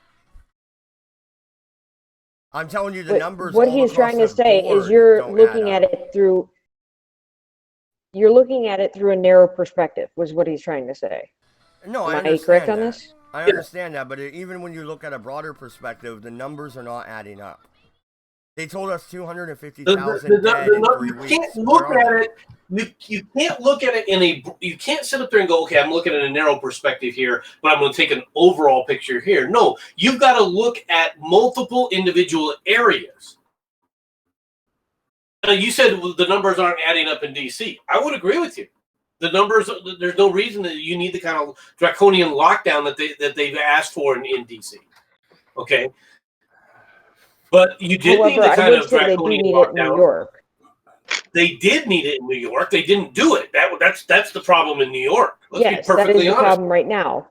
I'm telling you, the numbers. What all he's across trying to the say board is you're don't looking add at up. it through. You're looking at it through a narrow perspective, was what he's trying to say. No, I Am I understand correct on that. this? I understand that, but even when you look at a broader perspective, the numbers are not adding up. They told us 250,000 dead in 3 You weeks. can't look Where are at they? it. You can't look at it you can't sit up there and go, okay, I'm looking at a narrow perspective here, but I'm going to take an overall picture here. No, you've got to look at multiple individual areas. Now, you said the numbers aren't adding up in DC. I would agree with you. The numbers, there's no reason that you need the kind of draconian lockdown that they've asked for in DC. Okay, but you did need However, the I kind would of say they do draconian need it in New lockdown. York. They did need it in New York. They didn't do it. That's the problem in New York. Let's be Yes, that is perfectly the honest. problem right now,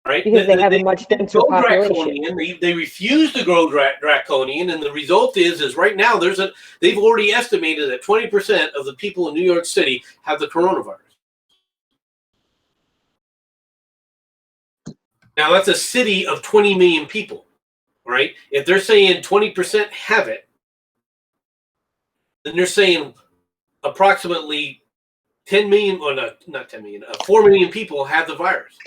Right? because they have a much didn't denser go population. draconian. They refuse to go draconian, and the result is right now they've already estimated that 20% of the people in New York City have the coronavirus. Now that's a city of 20 million people, right? If they're saying 20% have it, then they're saying approximately 10 million, or not 10 million, 4 million people have the virus.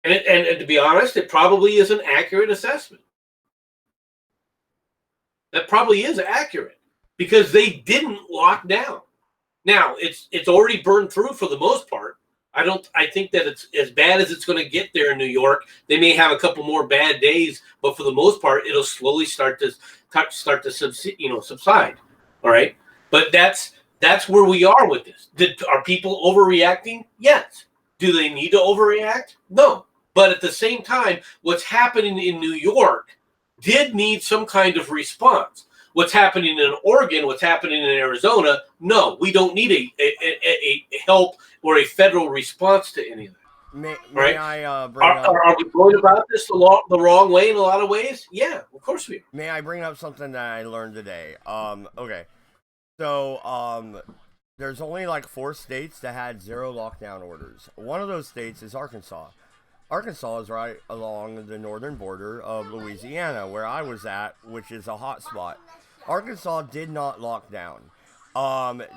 And to be honest, it probably is an accurate assessment. That probably is accurate because they didn't lock down. Now it's already burned through for the most part. I think that it's as bad as it's going to get there in New York. They may have a couple more bad days, but for the most part, it'll slowly start to subside. All right, but that's where we are with this. Are people overreacting? Yes. Do they need to overreact? No. But at the same time, what's happening in New York did need some kind of response. What's happening in Oregon, what's happening in Arizona, no, we don't need a help or a federal response to any of that. May right? I bring up? Are we going about this the wrong way in a lot of ways? Yeah, of course we are. May I bring up something that I learned today? Okay. So, there's only like 4 states that had 0 lockdown orders. One of those states is Arkansas. Arkansas is right along the northern border of Louisiana, where I was at, which is a hot spot. Arkansas did not lock down.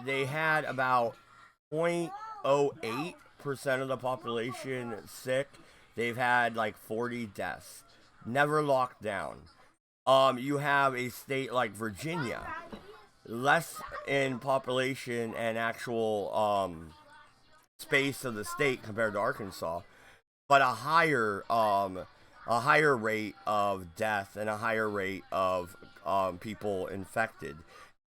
They had about 0.08% of the population sick. They've had like 40 deaths. Never locked down. You have a state like Virginia, less in population and actual space of the state compared to Arkansas, but a higher a higher rate of death and a higher rate of people infected.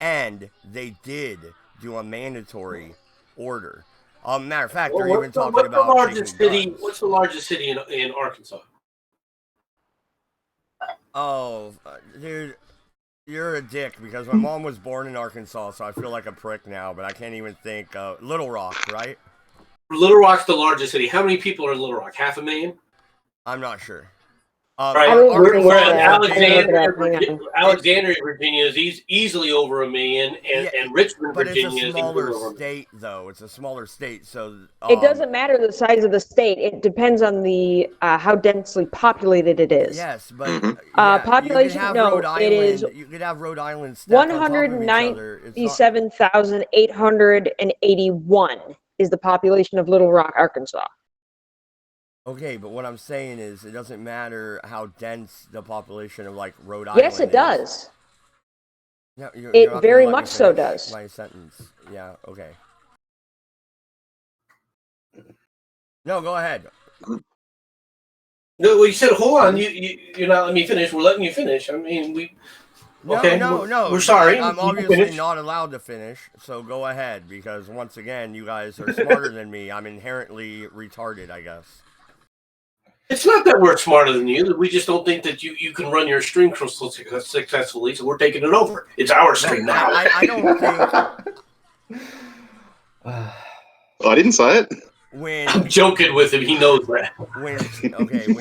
And they did do a mandatory order. Matter of fact, they're even talking about taking guns. What's the largest city in Arkansas? Oh, dude, you're a dick because my mom was born in Arkansas, so I feel like a prick now, but I can't even think. Little Rock, right? Little Rock's the largest city. How many people are in Little Rock? 500,000? I'm not sure. Right. We're in Alexandria, Virginia is easily over 1 million, and Richmond, Virginia is a smaller state, though. It's a smaller state, so it doesn't matter the size of the state. It depends on the how densely populated it is. Yes, but population. It is. You could have Rhode Island. 197,881 is the population of Little Rock, Arkansas. Okay, but what I'm saying is it doesn't matter how dense the population of, like, Rhode Island is. Yes, it does. No, it very much so does. My sentence. Yeah, okay. No, go ahead. No, well, you said, hold on. You're not letting me finish. We're letting you finish. I mean, No. We're sorry. I'm obviously not allowed to finish, so go ahead, because once again, you guys are smarter than me. I'm inherently retarded, I guess. It's not that we're smarter than you. We just don't think that you can run your stream successfully, so we're taking it over. It's our stream now. I don't think... I didn't say it. I'm joking with him. He knows that. When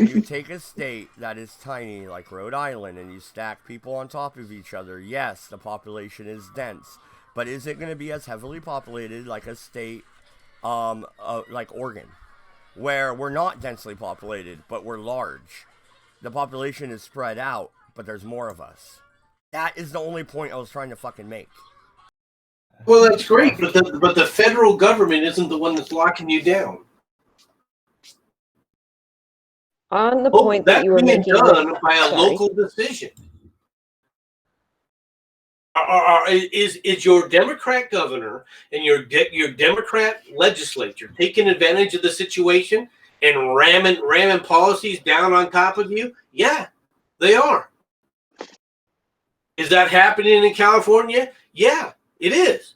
you take a state that is tiny, like Rhode Island, and you stack people on top of each other, yes, the population is dense. But is it going to be as heavily populated like a state like Oregon, where we're not densely populated, but we're large? The population is spread out, but there's more of us. That is the only point I was trying to fucking make. Well, that's great, but the federal government isn't the one that's locking you down. On the point that you were making, done by a local decision. Is your Democrat governor and your Democrat legislature taking advantage of the situation and ramming policies down on top of you? Yeah, they are. Is that happening in California? Yeah, it is.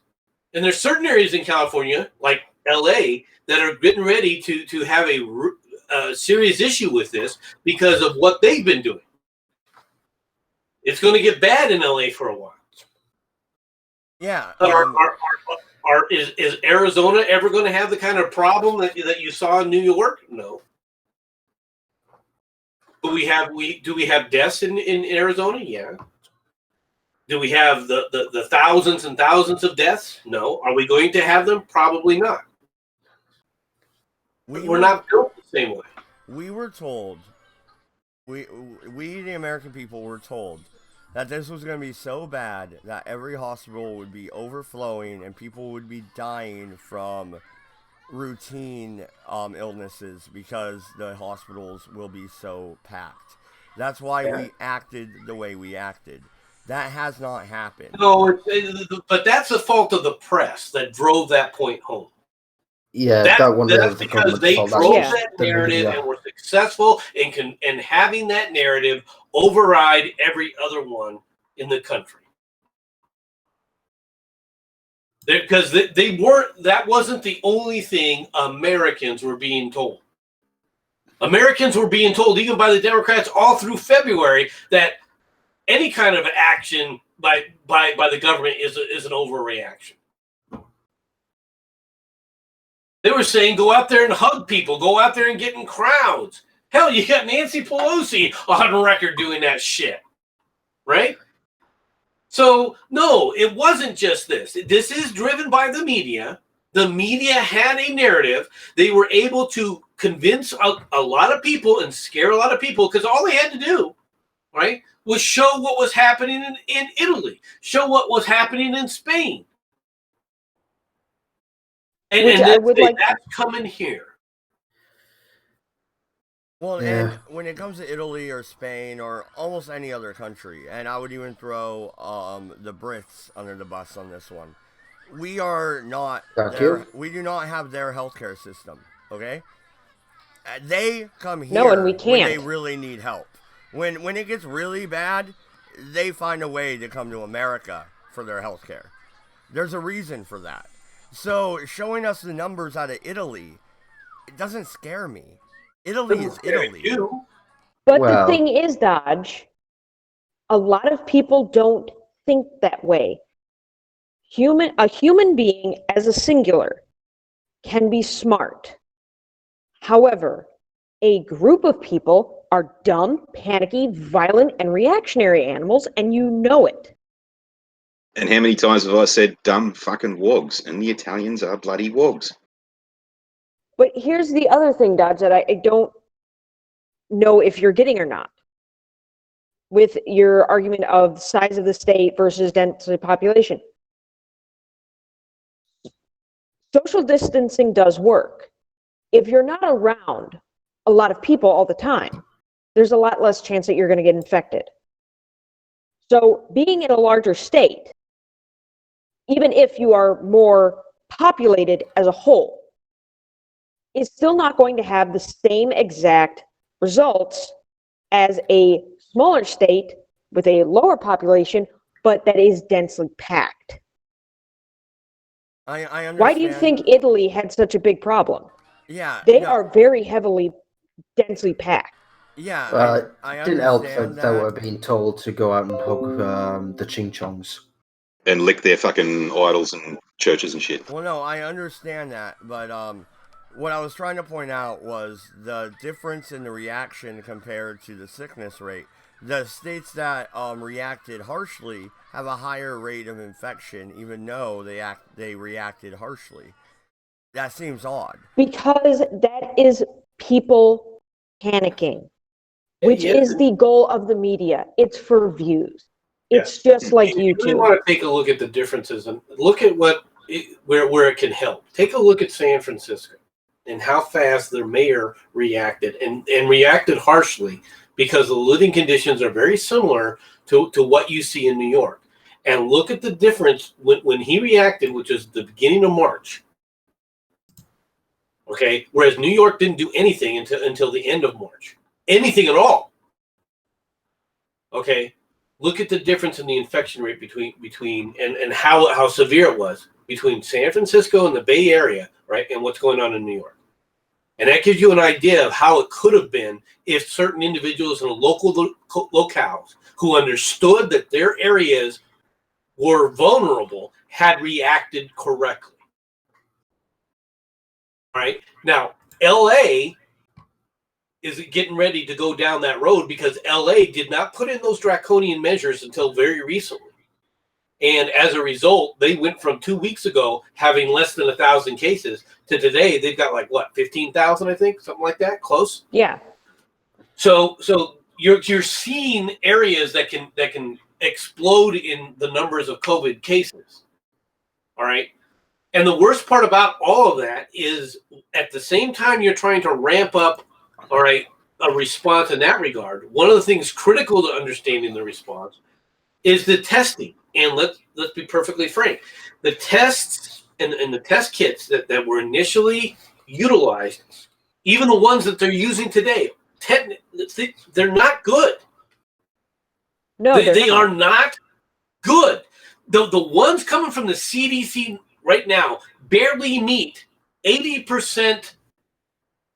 And there's certain areas in California, like LA, that are getting ready to have a serious issue with this because of what they've been doing. It's going to get bad in LA for a while. Yeah. Is Arizona ever going to have the kind of problem that you saw in New York? No. Do we have deaths in Arizona? Yeah. Do we have the thousands and thousands of deaths? No. Are we going to have them? Probably not. We're not built the same way. We were told, we the American people were told that this was going to be so bad that every hospital would be overflowing and people would be dying from routine illnesses because the hospitals will be so packed. That's why we acted the way we acted. That has not happened. No, but that's the fault of the press that drove that point home. Yeah, that's because they drove that narrative and were successful in having that narrative override every other one in the country. Because they weren't. That wasn't the only thing Americans were being told. Americans were being told, even by the Democrats, all through February, that any kind of action by the government is an overreaction. They were saying, go out there and hug people. Go out there and get in crowds. Hell, you got Nancy Pelosi on record doing that shit. Right? So, no, it wasn't just this. This is driven by the media. The media had a narrative. They were able to convince a lot of people and scare a lot of people because all they had to do, right, was show what was happening in Italy, show what was happening in Spain. And that's coming here. Well, and when it comes to Italy or Spain or almost any other country, and I would even throw the Brits under the bus on this one, we are not. We do not have their healthcare system. Okay, They come here No, and we when they can't. really need help. When it gets really bad, they find a way to come to America for their health care. There's a reason for that. So showing us the numbers out of Italy, it doesn't scare me. Italy is Italy. But the Well- thing is, Dodge, a lot of people don't think that way. A human being as a singular can be smart. However, a group of people are dumb, panicky, violent, and reactionary animals, and you know it. And how many times have I said dumb fucking wogs? And the Italians are bloody wogs. But here's the other thing, Dodge, that I don't know if you're getting or not. With your argument of size of the state versus density population. Social distancing does work. If you're not around a lot of people all the time, there's a lot less chance that you're going to get infected. So being in a larger state, even if you are more populated as a whole, is still not going to have the same exact results as a smaller state with a lower population, but that is densely packed. I understand. Why do you think Italy had such a big problem? Yeah. They no, are very heavily densely packed. Yeah, I Didn't help understand that they were that. being told to go out and hug the ching chongs. And lick their fucking idols and churches and shit. Well, no, I understand that, but what I was trying to point out was the difference in the reaction compared to the sickness rate. The states that reacted harshly have a higher rate of infection, even though they reacted harshly. That seems odd. Because that is people panicking, which is the goal of the media. It's for views. It's just like If you really YouTube. want to take a look at the differences and look at where it can help. Take a look at San Francisco and how fast their mayor reacted and reacted harshly because the living conditions are very similar to what you see in New York. And look at the difference when he reacted, which is the beginning of March. Okay, whereas New York didn't do anything until the end of March. Anything at all. Okay, look at the difference in the infection rate between and how severe it was between San Francisco and the Bay Area, right, and what's going on in New York. And that gives you an idea of how it could have been if certain individuals in the local locales who understood that their areas were vulnerable had reacted correctly. All right. Now, LA is getting ready to go down that road because LA did not put in those draconian measures until very recently. And as a result, they went from 2 weeks ago having less than 1,000 cases to today they've got like what, 15,000, I think, something like that, close. Yeah. So you're seeing areas that can explode in the numbers of COVID cases. All right. And the worst part about all of that is at the same time you're trying to ramp up, all right, a response in that regard. One of the things critical to understanding the response is the testing. And let's be perfectly frank. The tests and the test kits that were initially utilized, even the ones that they're using today, they're not good. No, They are not good. The ones coming from the CDC right now barely meet 80%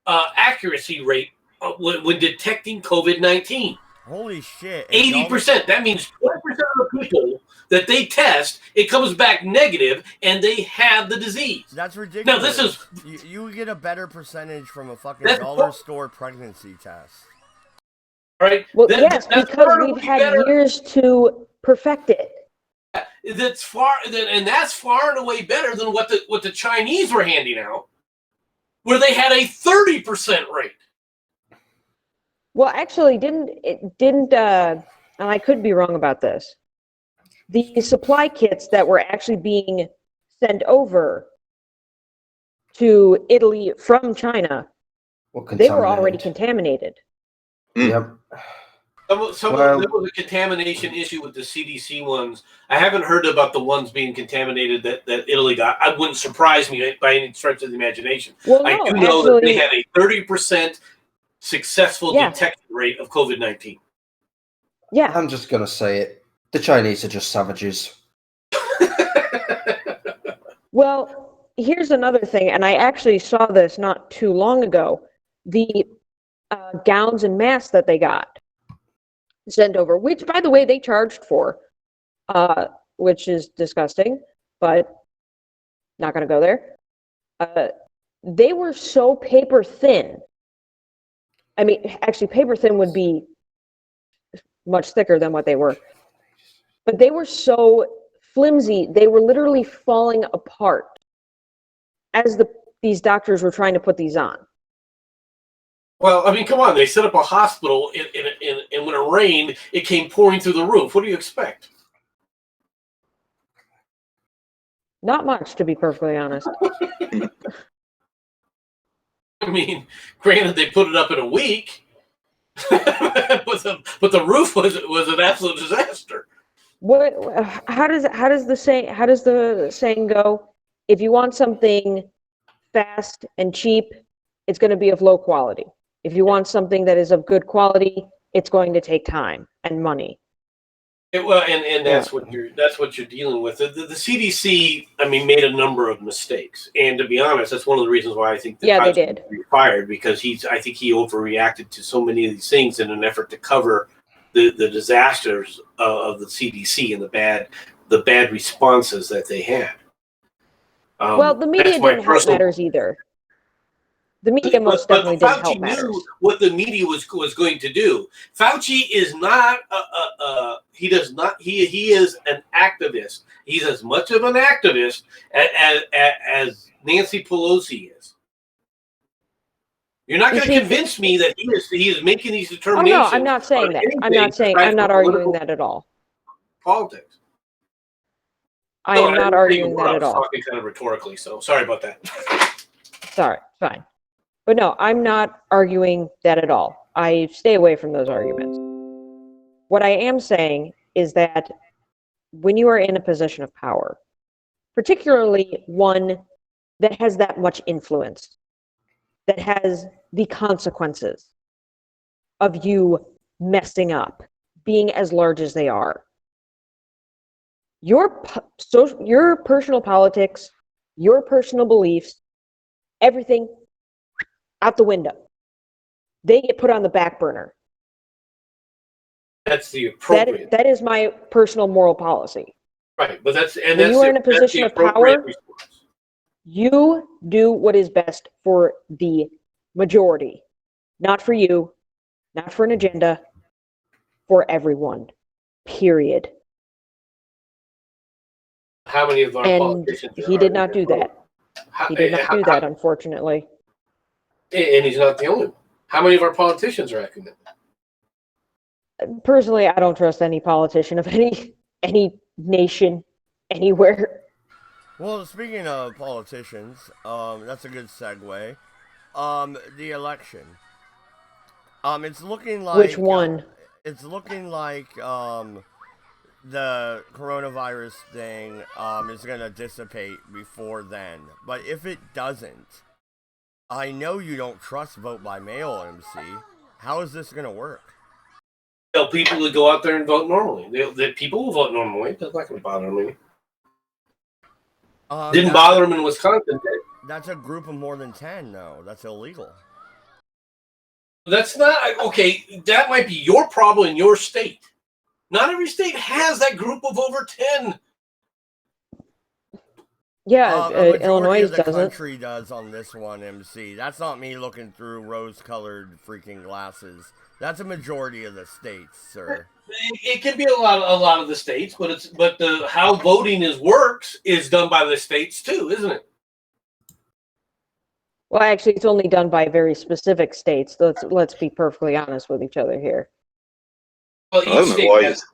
accuracy rate when detecting COVID-19. Holy shit. 80%. That means 20% of the people that they test, it comes back negative and they have the disease. That's ridiculous. Now, this is... You get a better percentage from a fucking That's dollar store pregnancy test. Right? Well, yes, because we've had years to perfect it. That's far and away better than what the Chinese were handing out, where they had a 30% rate. Well, actually, and I could be wrong about this. The supply kits that were actually being sent over to Italy from China, they were already contaminated. Yep. There was a contamination issue with the CDC ones. I haven't heard about the ones being contaminated that Italy got. It wouldn't surprise me by any stretch of the imagination. Well, I no, do know that they actually, had a 30% successful Yeah. detection rate of COVID-19. yeah. I'm just gonna say it. The Chinese are just savages. Well, here's another thing, and I actually saw this not too long ago. The gowns and masks that they got sent over, which, by the way, they charged for, which is disgusting, but not going to go there. They were so paper thin. I mean, actually, paper thin would be much thicker than what they were. But they were so flimsy, they were literally falling apart as these doctors were trying to put these on. Well, I mean, come on. They set up a hospital, and when it rained, it came pouring through the roof. What do you expect? Not much, to be perfectly honest. I mean, granted, they put it up in a week, but the roof was an absolute disaster. How does the saying go? If you want something fast and cheap, it's going to be of low quality. If you want something that is of good quality, it's going to take time and money. And that's what you're dealing with. The CDC, I mean, made a number of mistakes, and to be honest, that's one of the reasons why I think that they did. Was fired, because I think he overreacted to so many of these things in an effort to cover the disasters of the CDC and the bad responses that they had. Well, the media didn't help matters either. The media most definitely didn't help matters. Fauci knew what the media was going to do. Fauci is not he is an activist. He's as much of an activist as Nancy Pelosi is. You're not going to convince me that he is making these determinations. Oh no, I'm not saying that. I'm not arguing that at all. Politics. I am not arguing that at all. I was talking kind of rhetorically, so sorry about that. Sorry, fine. But no, I'm not arguing that at all. I stay away from those arguments. What I am saying is that when you are in a position of power, particularly one that has that much influence, that has the consequences of you messing up, being as large as they are, your personal politics, your personal beliefs, everything out the window. They get put on the back burner. That's the appropriate. That is my personal moral policy. Right, but when you are in a position of power, you do what is best for the majority, not for you, not for an agenda, for everyone. Period. How many of our politicians? He did not do that. He did not do that, unfortunately. And he's not the only one. How many of our politicians are acting that way? Personally, I don't trust any politician of any nation, anywhere. Well, speaking of politicians, that's a good segue. The election. It's looking like... Which one? It's looking like the coronavirus thing is going to dissipate before then. But if it doesn't, I know you don't trust vote by mail, MC. How is this going to work? Tell people to go out there and vote normally. The people will vote normally. That's not going to bother me. Didn't bother them in Wisconsin. That's a group of more than 10, though. That's illegal. That's not... Okay, that might be your problem in your state. Not every state has that group of over 10. Yeah, Illinois doesn't. The country does on this one, MC. That's not me looking through rose-colored freaking glasses. That's a majority of the states, sir. It can be a lot of the states, but how voting works is done by the states too, isn't it? Well, actually, it's only done by very specific states. Let's be perfectly honest with each other here. Well, each state has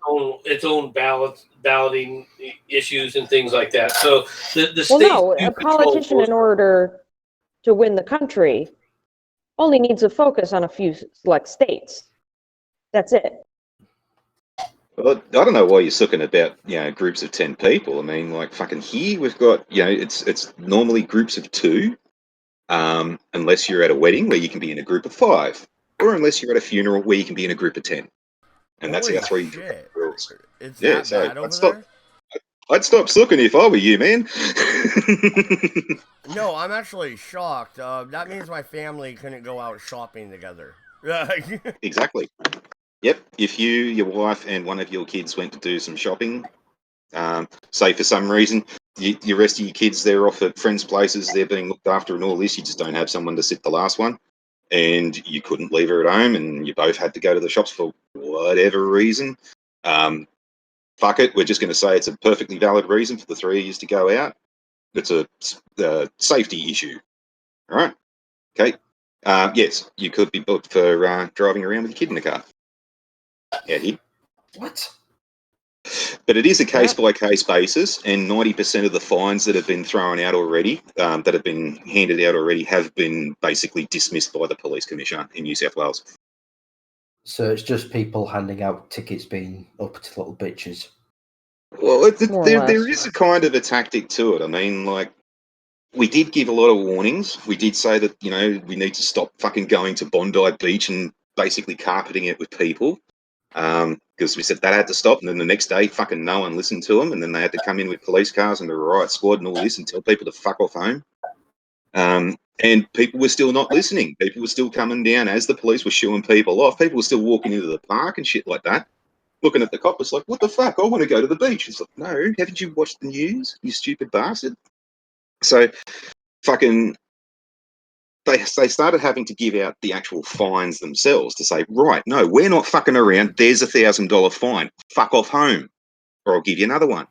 its own balloting issues and things like that. So the states. Well, no, a politician, in order to win the country, only needs to focus on a few select states. That's it. Well, I don't know why you're sucking about groups of 10 people. I mean, like fucking here we've got it's normally groups of 2, unless you're at a wedding where you can be in a group of 5, or unless you're at a funeral where you can be in a group of 10, and that's Holy our 3 shit. rules. It's Yeah, that so bad over there? I'd stop sucking if I were you, man. No, I'm actually shocked. That means my family couldn't go out shopping together. Exactly. Yep. If you, your wife, and one of your kids went to do some shopping, say for some reason the rest of your kids they're off at friends' places, they're being looked after and all this, you just don't have someone to sit the last one, and you couldn't leave her at home, and you both had to go to the shops for whatever reason. Fuck it, we're just going to say it's a perfectly valid reason for the 3 of you to go out. It's a safety issue. All right. Okay. Yes, you could be booked for driving around with your kid in the car. Out here. What? But it is a case-by-case basis, and 90% of the fines that have been thrown out already, that have been handed out already, have been basically dismissed by the police commissioner in New South Wales. So it's just people handing out tickets being uppity little bitches. Well, More or there less. is a kind of a tactic to it. I mean, like, we did give a lot of warnings. We did say that, we need to stop fucking going to Bondi Beach and basically carpeting it with people. Because we said that had to stop, and then the next day, fucking no one listened to them, and then they had to come in with police cars and the riot squad and all this and tell people to fuck off home. And people were still not listening. People were still coming down as the police were shooing people off. People were still walking into the park and shit like that, looking at the cop. It's like, what the fuck? I want to go to the beach. It's like, no, haven't you watched the news, you stupid bastard? So, fucking they started having to give out the actual fines themselves to say, right, no, we're not fucking around. There's $1,000 fine. Fuck off home, or I'll give you another one.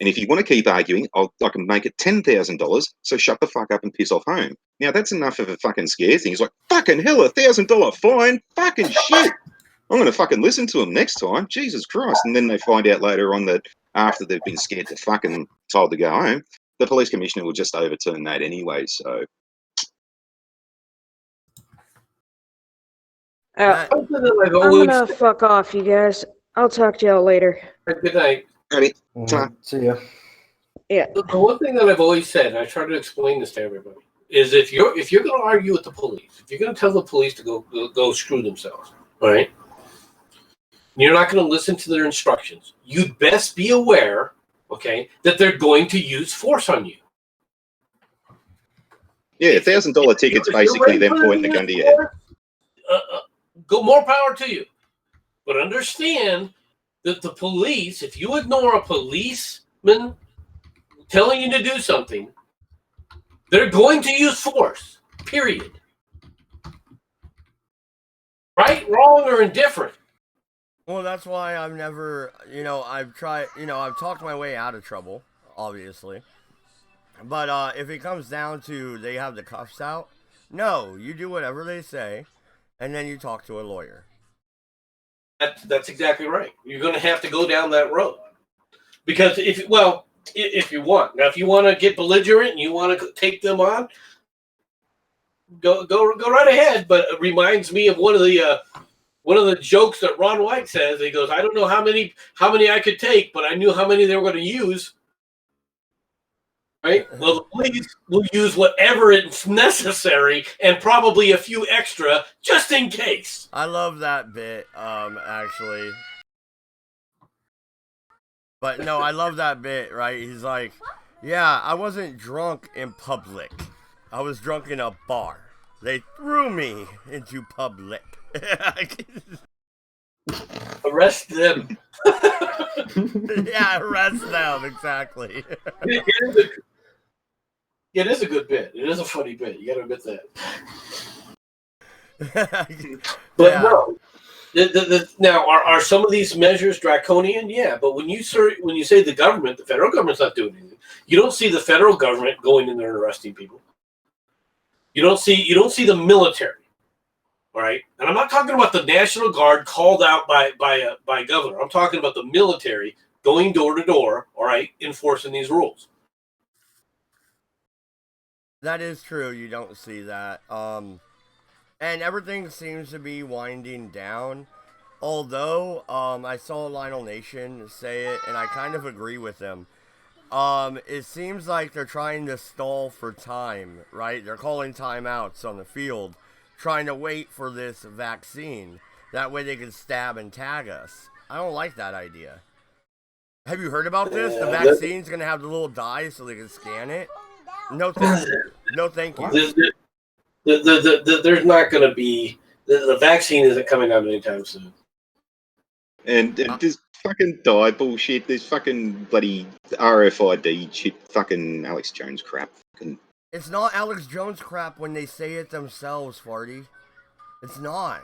And if you want to keep arguing, I can make it $10,000. So shut the fuck up and piss off home. Now that's enough of a fucking scare thing. He's like, fucking hell, $1,000 fine, fucking shit. I'm going to fucking listen to them next time. Jesus Christ. And then they find out later on that after they've been scared to fucking told to go home, the police commissioner will just overturn that anyway. So That- Something that I've I'm always gonna fuck off, you guys. I'll talk to y'all later. said. Good night. Ready? See ya. Yeah. The one thing that I've always said, and I try to explain this to everybody, is if you're going to argue with the police, if you're going to tell the police to go screw themselves, all right? You're not going to listen to their instructions. You'd best be aware, okay, that they're going to use force on you. Yeah, $1,000 tickets If you're basically ready them for pointing the use gun to your head. force, go more power to you. But understand that the police, if you ignore a policeman telling you to do something, they're going to use force, period. Right, wrong, or indifferent. Well, that's why I've never, I've tried, I've talked my way out of trouble, obviously. But if it comes down to they have the cuffs out, no, you do whatever they say, and then you talk to a lawyer. That's exactly right. You're going to have to go down that road. Because if you want. Now, if you want to get belligerent and you want to take them on, go right ahead. But it reminds me of one of the jokes that Ron White says. He goes, "I don't know how many I could take, but I knew how many they were going to use." Right? Well, the police will use whatever is necessary and probably a few extra just in case. I love that bit, actually. But no, I love that bit, right? He's like, yeah, I wasn't drunk in public. I was drunk in a bar. They threw me into public. Arrest them. Yeah, arrest them, exactly. It is a good bit. It is a funny bit. You got to admit that. But yeah. no. Now, are some of these measures draconian? Yeah, but when you say the government, the federal government's not doing anything. You don't see the federal government going in there and arresting people. You don't see the military. All right, and I'm not talking about the National Guard called out by governor. I'm talking about the military going door to door. All right, enforcing these rules. That is true. You don't see that. And everything seems to be winding down. Although, I saw Lionel Nation say it, and I kind of agree with him. It seems like they're trying to stall for time, right? They're calling timeouts on the field, trying to wait for this vaccine. That way they can stab and tag us. I don't like that idea. Have you heard about this? The vaccine's going to have the little dye so they can scan it? No, thank you. No, thank you. There's not going to be... The vaccine isn't coming out anytime soon. And this fucking dye bullshit, this fucking bloody RFID shit, fucking Alex Jones crap. It's not Alex Jones crap when they say it themselves, Farty. It's not.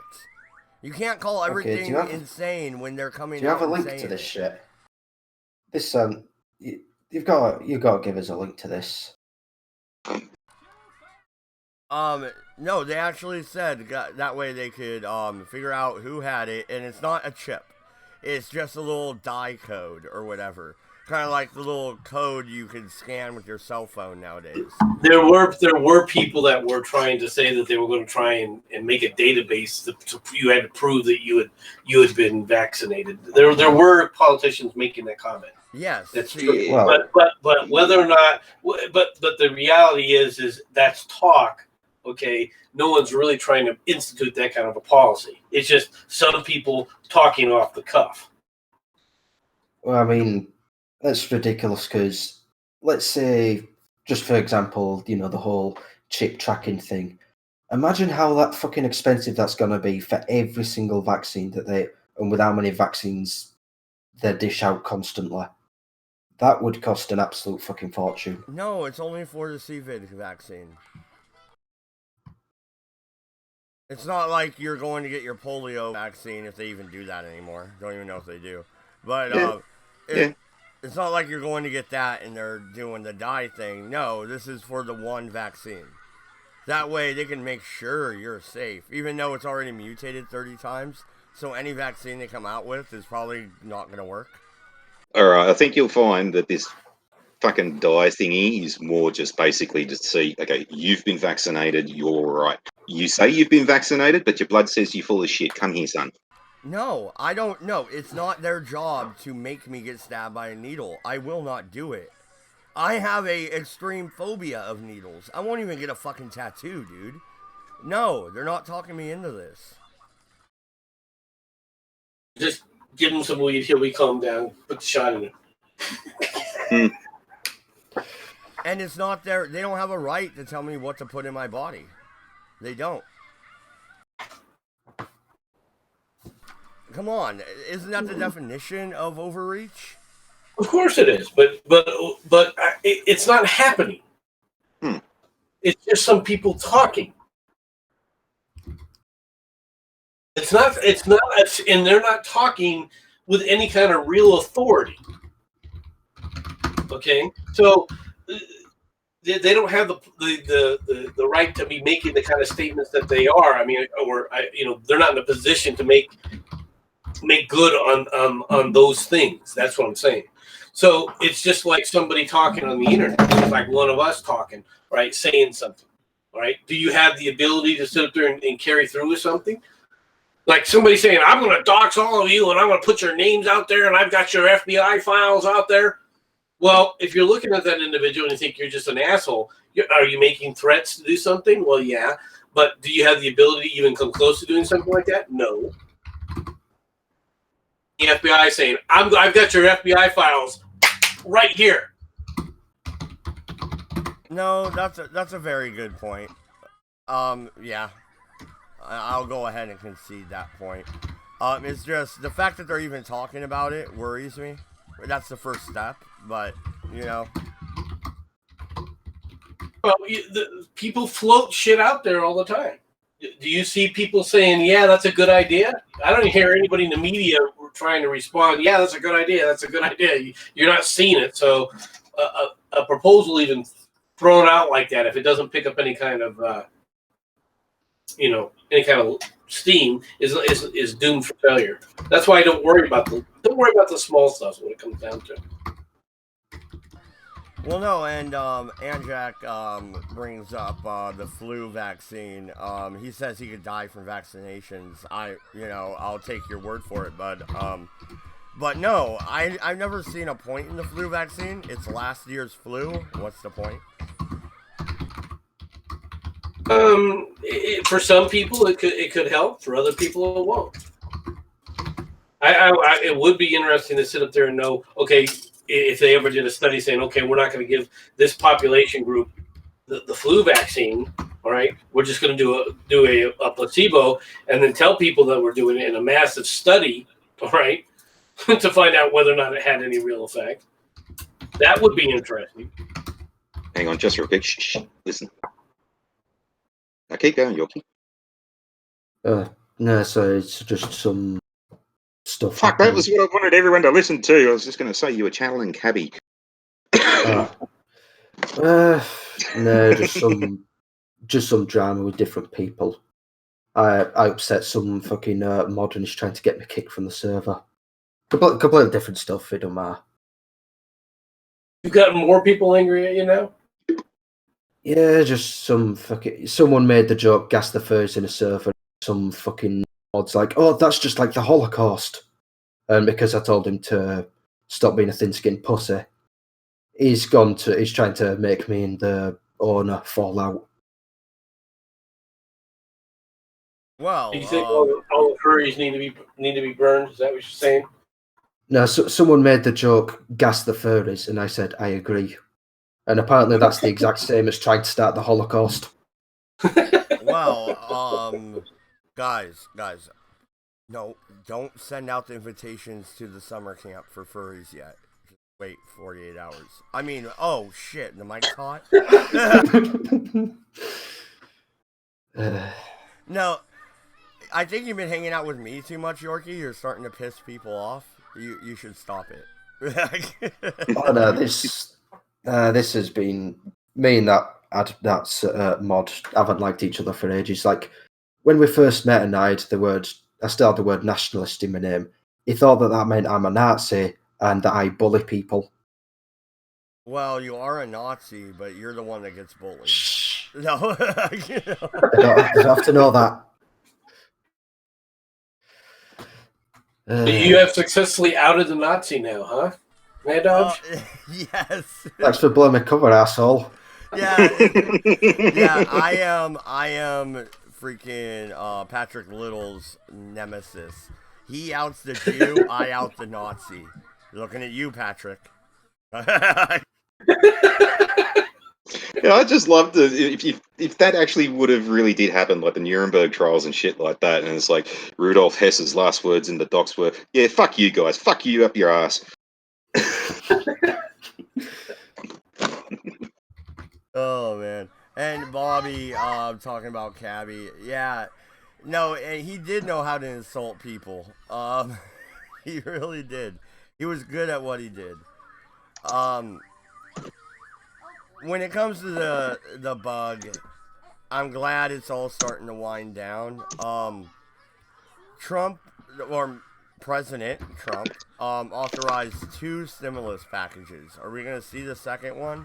You can't call everything insane when they're coming out. Do you have a link to this shit? This you've got to give us a link to this. No, they actually said that way they could figure out who had it, and it's not a chip. It's just a little dye code or whatever. Kind of like the little code you can scan with your cell phone nowadays. There were people that were trying to say that they were going to try and make a database to you had to prove that you had been vaccinated. There were politicians making that comment. Yes, that's true. Well, but whether or not, but the reality is that's talk. Okay, no one's really trying to institute that kind of a policy. It's just some people talking off the cuff. Well, I mean, that's ridiculous because let's say, just for example, the whole chip tracking thing. Imagine how that fucking expensive that's going to be for every single vaccine and with how many vaccines they dish out constantly. That would cost an absolute fucking fortune. No, it's only for the CVID vaccine. It's not like you're going to get your polio vaccine if they even do that anymore. Don't even know if they do. But it's not like you're going to get that and they're doing the dye thing. No, this is for the one vaccine. That way they can make sure you're safe, even though it's already mutated 30 times. So any vaccine they come out with is probably not going to work. All right, I think you'll find that this fucking dye thingy is more just basically to see, okay, you've been vaccinated, you're right. You say you've been vaccinated, but your blood says you're full of shit. Come here, son. No, I don't know. It's not their job to make me get stabbed by a needle. I will not do it. I have a extreme phobia of needles. I won't even get a fucking tattoo, dude. No, they're not talking me into this. Just give him some weed, he'll be calmed down, put the shot in it. And it's not they don't have a right to tell me what to put in my body. They don't. Come on, isn't that the definition of overreach? Of course it is, but it's not happening. It's just some people talking. It's not, and they're not talking with any kind of real authority. Okay, so they don't have the right to be making the kind of statements that they are. I mean, they're not in a position to make good on those things. That's what I'm saying. So it's just like somebody talking on the internet. It's like one of us talking, right, saying something, right? Do you have the ability to sit there and carry through with something? Like somebody saying, I'm going to dox all of you and I'm going to put your names out there and I've got your FBI files out there. Well, if you're looking at that individual and you think you're just an asshole, are you making threats to do something? Well, yeah. But do you have the ability to even come close to doing something like that? No. The FBI saying, I've got your FBI files right here. No, that's a very good point. Yeah. I'll go ahead and concede that point. It's just the fact that they're even talking about it worries me. That's the first step, but Well, people float shit out there all the time. Do you see people saying, yeah, that's a good idea? I don't hear anybody in the media trying to respond, yeah, that's a good idea, that's a good idea. You're not seeing it. So a proposal even thrown out like that, if it doesn't pick up any kind of, any kind of steam, is doomed for failure. That's why I don't worry about the small stuff when it comes down to it. Well, no, and Anjak brings up the flu vaccine. He says he could die from vaccinations. I'll take your word for it, but no, I've never seen a point in the flu vaccine. It's last year's flu. What's the point? For some people, it could help. For other people, it won't. It would be interesting to sit up there and know, okay, if they ever did a study saying, okay, we're not going to give this population group the flu vaccine, all right, we're just going to do a placebo and then tell people that we're doing it in a massive study, all right, to find out whether or not it had any real effect. That would be interesting. Hang on, just real quick. Shh, listen. Now keep going, Yorkie. No, so it's just some stuff. Fuck, that was what I wanted everyone to listen to. I was just going to say you were channeling Cabby. No, just some drama with different people. I upset some fucking mod and he's trying to get me kicked from the server. Couple of different stuff. It don't matter. You've got more people angry at you now? Yeah, just some fucking. Someone made the joke, gas the furs in a server. Some fucking mods like, oh, that's just like the Holocaust. And because I told him to stop being a thin-skinned pussy, he's trying to make me and the owner fall out. Well, Do you think all the furries need to be burned? Is that what you're saying? No, someone made the joke, gas the furries, and I said, I agree. And apparently that's the exact same as trying to start the Holocaust. well, guys, no, don't send out the invitations to the summer camp for furries yet. Just wait 48 hours. I mean, oh shit, the mic's hot. No, I think you've been hanging out with me too much, Yorkie. You're starting to piss people off. You should stop it. Oh no, this has been me and that mod haven't liked each other for ages. Like when we first met and I still had the word nationalist in my name. He thought that meant I'm a Nazi and that I bully people. Well, you are a Nazi, but you're the one that gets bullied. No, I don't have to know that. You have successfully outed the Nazi now, huh? Mad Dodge? Yes. Thanks for blowing my cover, asshole. Yeah, I am freaking Patrick Little's nemesis. He outs the Jew, I out the Nazi. Looking at you, Patrick. Yeah, I just love if that actually would have really did happen, like the Nuremberg trials and shit like that, and it's like Rudolf Hess's last words in the docs were, "Yeah, fuck you guys, fuck you up your ass." Oh man, and Bobby talking about Cabby, yeah, no, and he did know how to insult people. He really did. He was good at what he did. When it comes to the bug, I'm glad it's all starting to wind down. Trump, or President Trump, authorized 2 stimulus packages. Are we going to see the second one?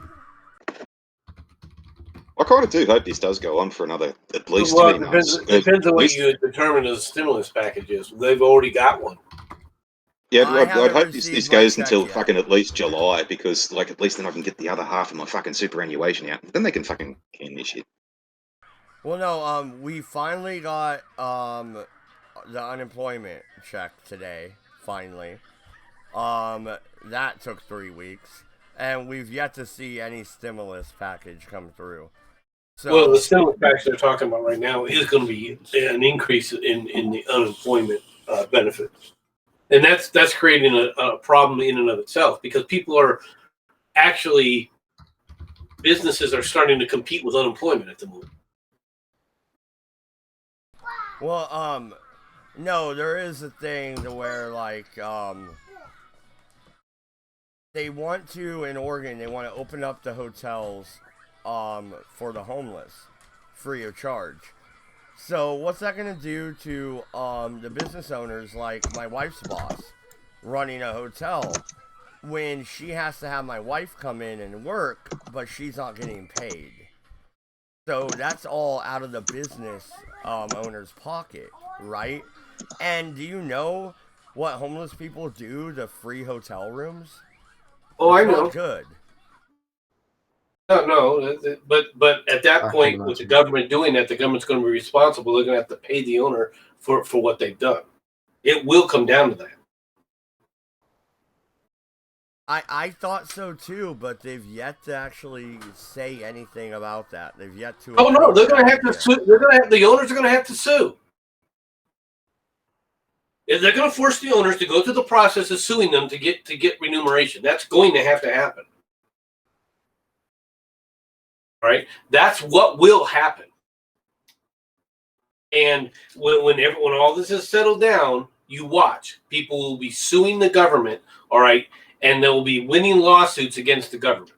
I kind of do hope this does go on for another at least 3 months. Depends on what you determine as a stimulus package is. They've already got one. Yeah, I'd hope this goes until fucking at least July, because like at least then I can get the other half of my fucking superannuation out. Then they can fucking can this shit. Well, no, we finally got the unemployment check today. Finally, that took 3 weeks, and we've yet to see any stimulus package come through. So, well, the stimulus package they're talking about right now is going to be an increase in the unemployment benefits. And that's creating a problem in and of itself, because people are actually, businesses are starting to compete with unemployment at the moment. well, no, there is a thing to where like they want to in Oregon, they want to open up the hotels for the homeless free of charge. So what's that going to do to the business owners like my wife's boss running a hotel? when she has to have my wife come in and work, but she's not getting paid. So that's all out of the business owner's pocket, right? And do you know what homeless people do to free hotel rooms? Oh, It's I know. not good. No, but at that I point, can with the imagine. government doing that, the government's going to be responsible. They're going to have to pay the owner for what they've done. It will come down to that. I thought so too, but they've yet to actually say anything about that. They've yet to. Oh no, they're going to have to approach sue. They're going to have, the owners are going to have to sue. They're going to force the owners to go through the process of suing them to get remuneration. That's going to have to happen. All right, that's what will happen. And when all this is settled down, you watch. People will be suing the government. All right, and they will be winning lawsuits against the government.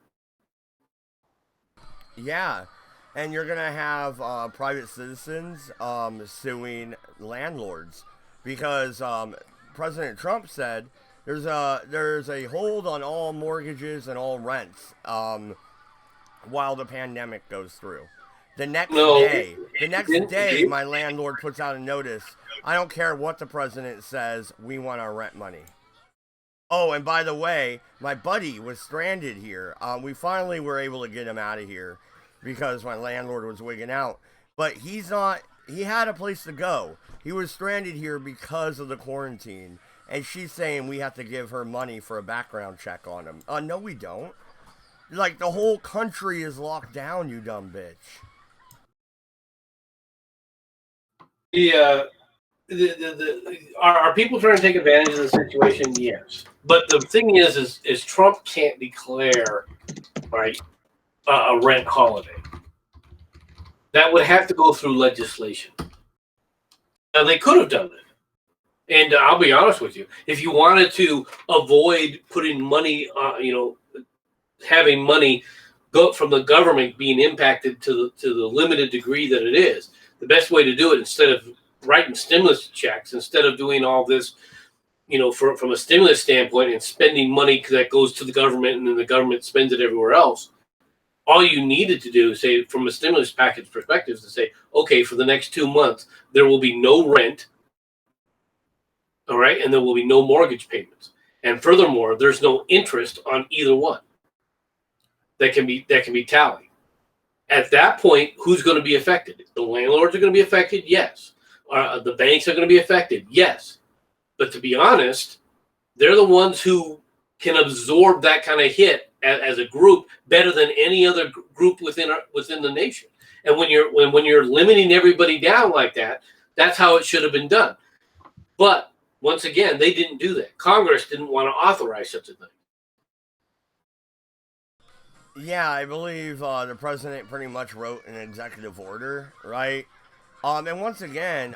Yeah, and you're gonna have private citizens suing landlords because President Trump said there's a hold on all mortgages and all rents while the pandemic goes through. The next day, my landlord puts out a notice. I don't care what the president says. We want our rent money. Oh, and by the way, my buddy was stranded here. We finally were able to get him out of here because my landlord was wigging out. But he's not. He had a place to go. He was stranded here because of the quarantine. And she's saying we have to give her money for a background check on him. No, we don't. Like, the whole country is locked down, you dumb bitch. Are people trying to take advantage of the situation? Yes, but the thing is Trump can't declare a rent holiday. That would have to go through legislation. Now they could have done it, and I'll be honest with you: if you wanted to avoid putting money, having money go from the government being impacted to the limited degree that it is, the best way to do it, instead of writing stimulus checks, instead of doing all this, from a stimulus standpoint and spending money that goes to the government and then the government spends it everywhere else, all you needed to do, say, from a stimulus package perspective, is to say, okay, for the next 2 months, there will be no rent, all right, and there will be no mortgage payments. And furthermore, there's no interest on either one that can be tallied. At that point, who's going to be affected? The landlords are going to be affected, yes. The banks are going to be affected, yes. But to be honest, they're the ones who can absorb that kind of hit as a group better than any other group within the nation. And when you're limiting everybody down like that, that's how it should have been done. But once again, they didn't do that. Congress didn't want to authorize such a thing. Yeah, I believe the president pretty much wrote an executive order, right? And once again,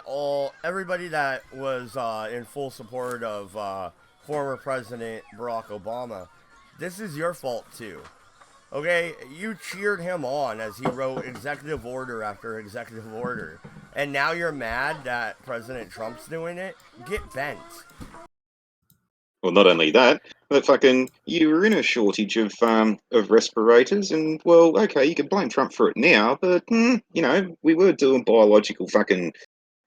everybody that was in full support of former President Barack Obama, this is your fault too. Okay, you cheered him on as he wrote executive order after executive order, and now you're mad that President Trump's doing it? Get bent. Well, not only that, but fucking you were in a shortage of respirators, and well, okay, you can blame Trump for it now, but we were doing biological fucking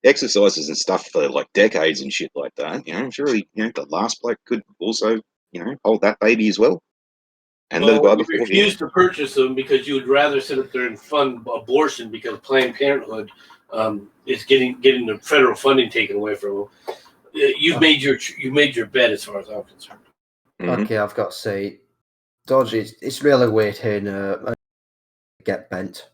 exercises and stuff for like decades and shit like that. Surely the last bloke could also hold that baby as well. And the guy you before refused to purchase them because you would rather sit up there and fund abortion because Planned Parenthood is getting the federal funding taken away from them. You've made your bet as far as I'm concerned. Mm-hmm. Okay, I've got to say, Dodge, it's really weird hearing get bent.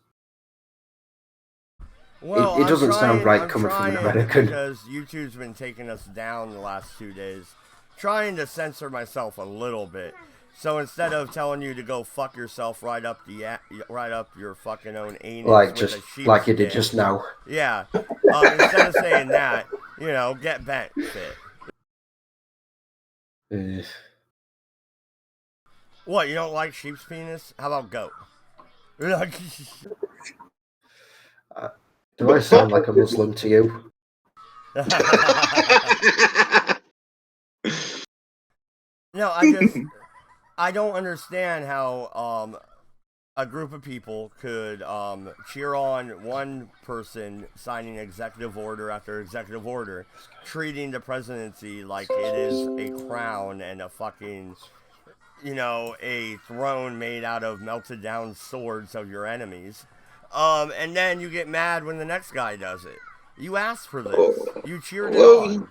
Well, it doesn't sound right I'm coming from an trying, American. because YouTube's been taking us down the last 2 days. Trying to censor myself a little bit. So instead of telling you to go fuck yourself right up your fucking own anus, with a sheep's like you did dick. just now. Yeah. Instead of saying that, get bent, fit. What, you don't like sheep's penis? How about goat? Do I sound like a Muslim to you? No, I just... I don't understand how a group of people could cheer on one person signing executive order after executive order, treating the presidency like it is a crown and a fucking, a throne made out of melted down swords of your enemies. And then you get mad when the next guy does it. You asked for this. You cheered it on.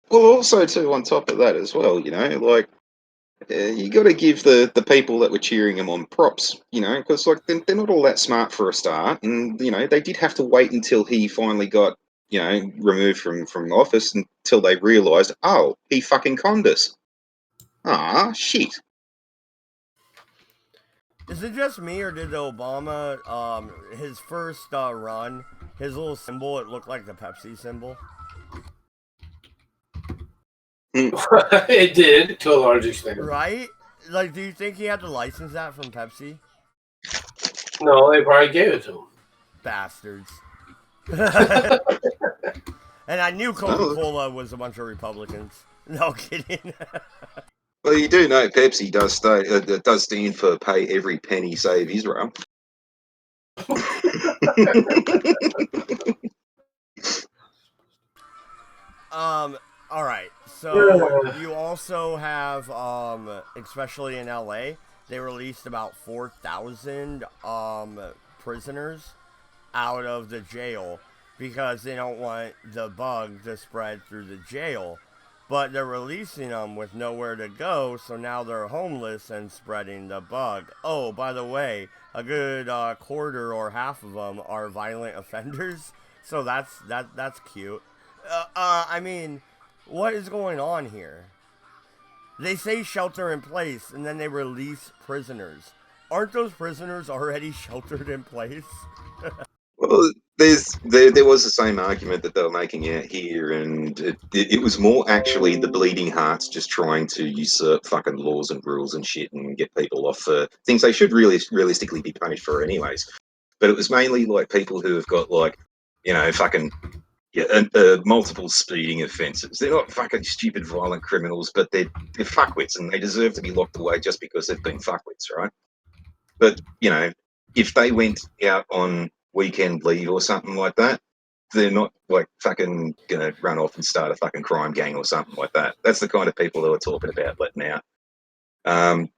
Well, also too, on top of that as well, like you got to give the people that were cheering him on props, because like they're not all that smart for a start, and they did have to wait until he finally got removed from office until they realised, oh, he fucking conned us. Ah, shit. Is it just me, or did Obama, his first run, his little symbol, it looked like the Pepsi symbol? It did, to a large extent. Right? Like, do you think he had to license that from Pepsi? No, they probably gave it to him. Bastards. And I knew Coca-Cola was a bunch of Republicans. No kidding. Well, you do know Pepsi does stand for pay every penny, save Israel. All right. So you also have, especially in LA, they released about 4,000 prisoners out of the jail because they don't want the bug to spread through the jail. But they're releasing them with nowhere to go, so now they're homeless and spreading the bug. Oh, by the way, a good quarter or half of them are violent offenders, so that's cute. I mean, what is going on here? They say shelter in place, and then they release prisoners. Aren't those prisoners already sheltered in place? Well, there was the same argument that they were making out here, and it was more actually the bleeding hearts just trying to usurp fucking laws and rules and shit and get people off for things they should really realistically be punished for anyways. But it was mainly like people who have got like, fucking multiple speeding offences. They're not fucking stupid violent criminals, but they're fuckwits and they deserve to be locked away just because they've been fuckwits, right? But, if they went out on weekend leave or something like that, they're not like fucking gonna run off and start a fucking crime gang or something like that. That's the kind of people they were talking about letting out. And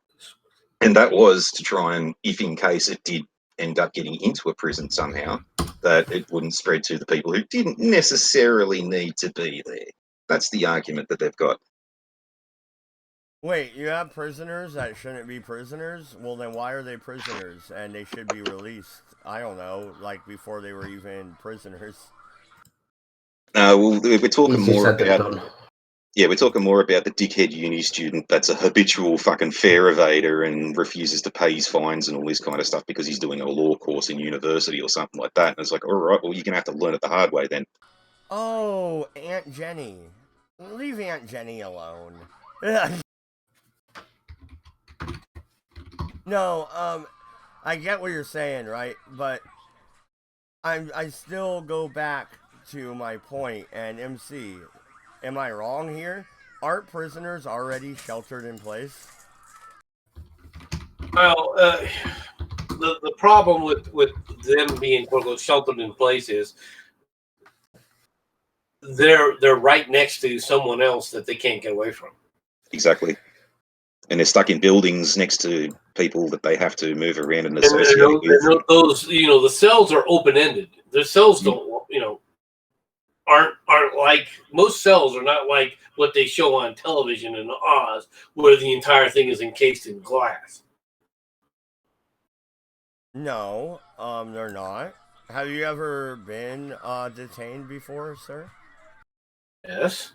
that was to try and, if in case it did end up getting into a prison somehow, that it wouldn't spread to the people who didn't necessarily need to be there. That's the argument that they've got. Wait, you have prisoners that shouldn't be prisoners? Well, then why are they prisoners and they should be released? I don't know, like before they were even prisoners. Well, we're talking Easier more said than about... done. Yeah, we're talking more about the dickhead uni student that's a habitual fucking fare evader and refuses to pay his fines and all this kind of stuff because he's doing a law course in university or something like that. And it's like, all right, well, you're going to have to learn it the hard way then. Oh, Aunt Jenny. Leave Aunt Jenny alone. No, I get what you're saying, right? But I still go back to my point, and MC, am I wrong here? Aren't prisoners already sheltered in place? Well, the problem with them being quote unquote sheltered in place is they're right next to someone else that they can't get away from. Exactly. And they're stuck in buildings next to people that they have to move around and associate with. Those, the cells are open ended. The cells don't, aren't like most cells are not like what they show on television in Oz, where the entire thing is encased in glass. No, they're not. Have you ever been detained before, sir? Yes.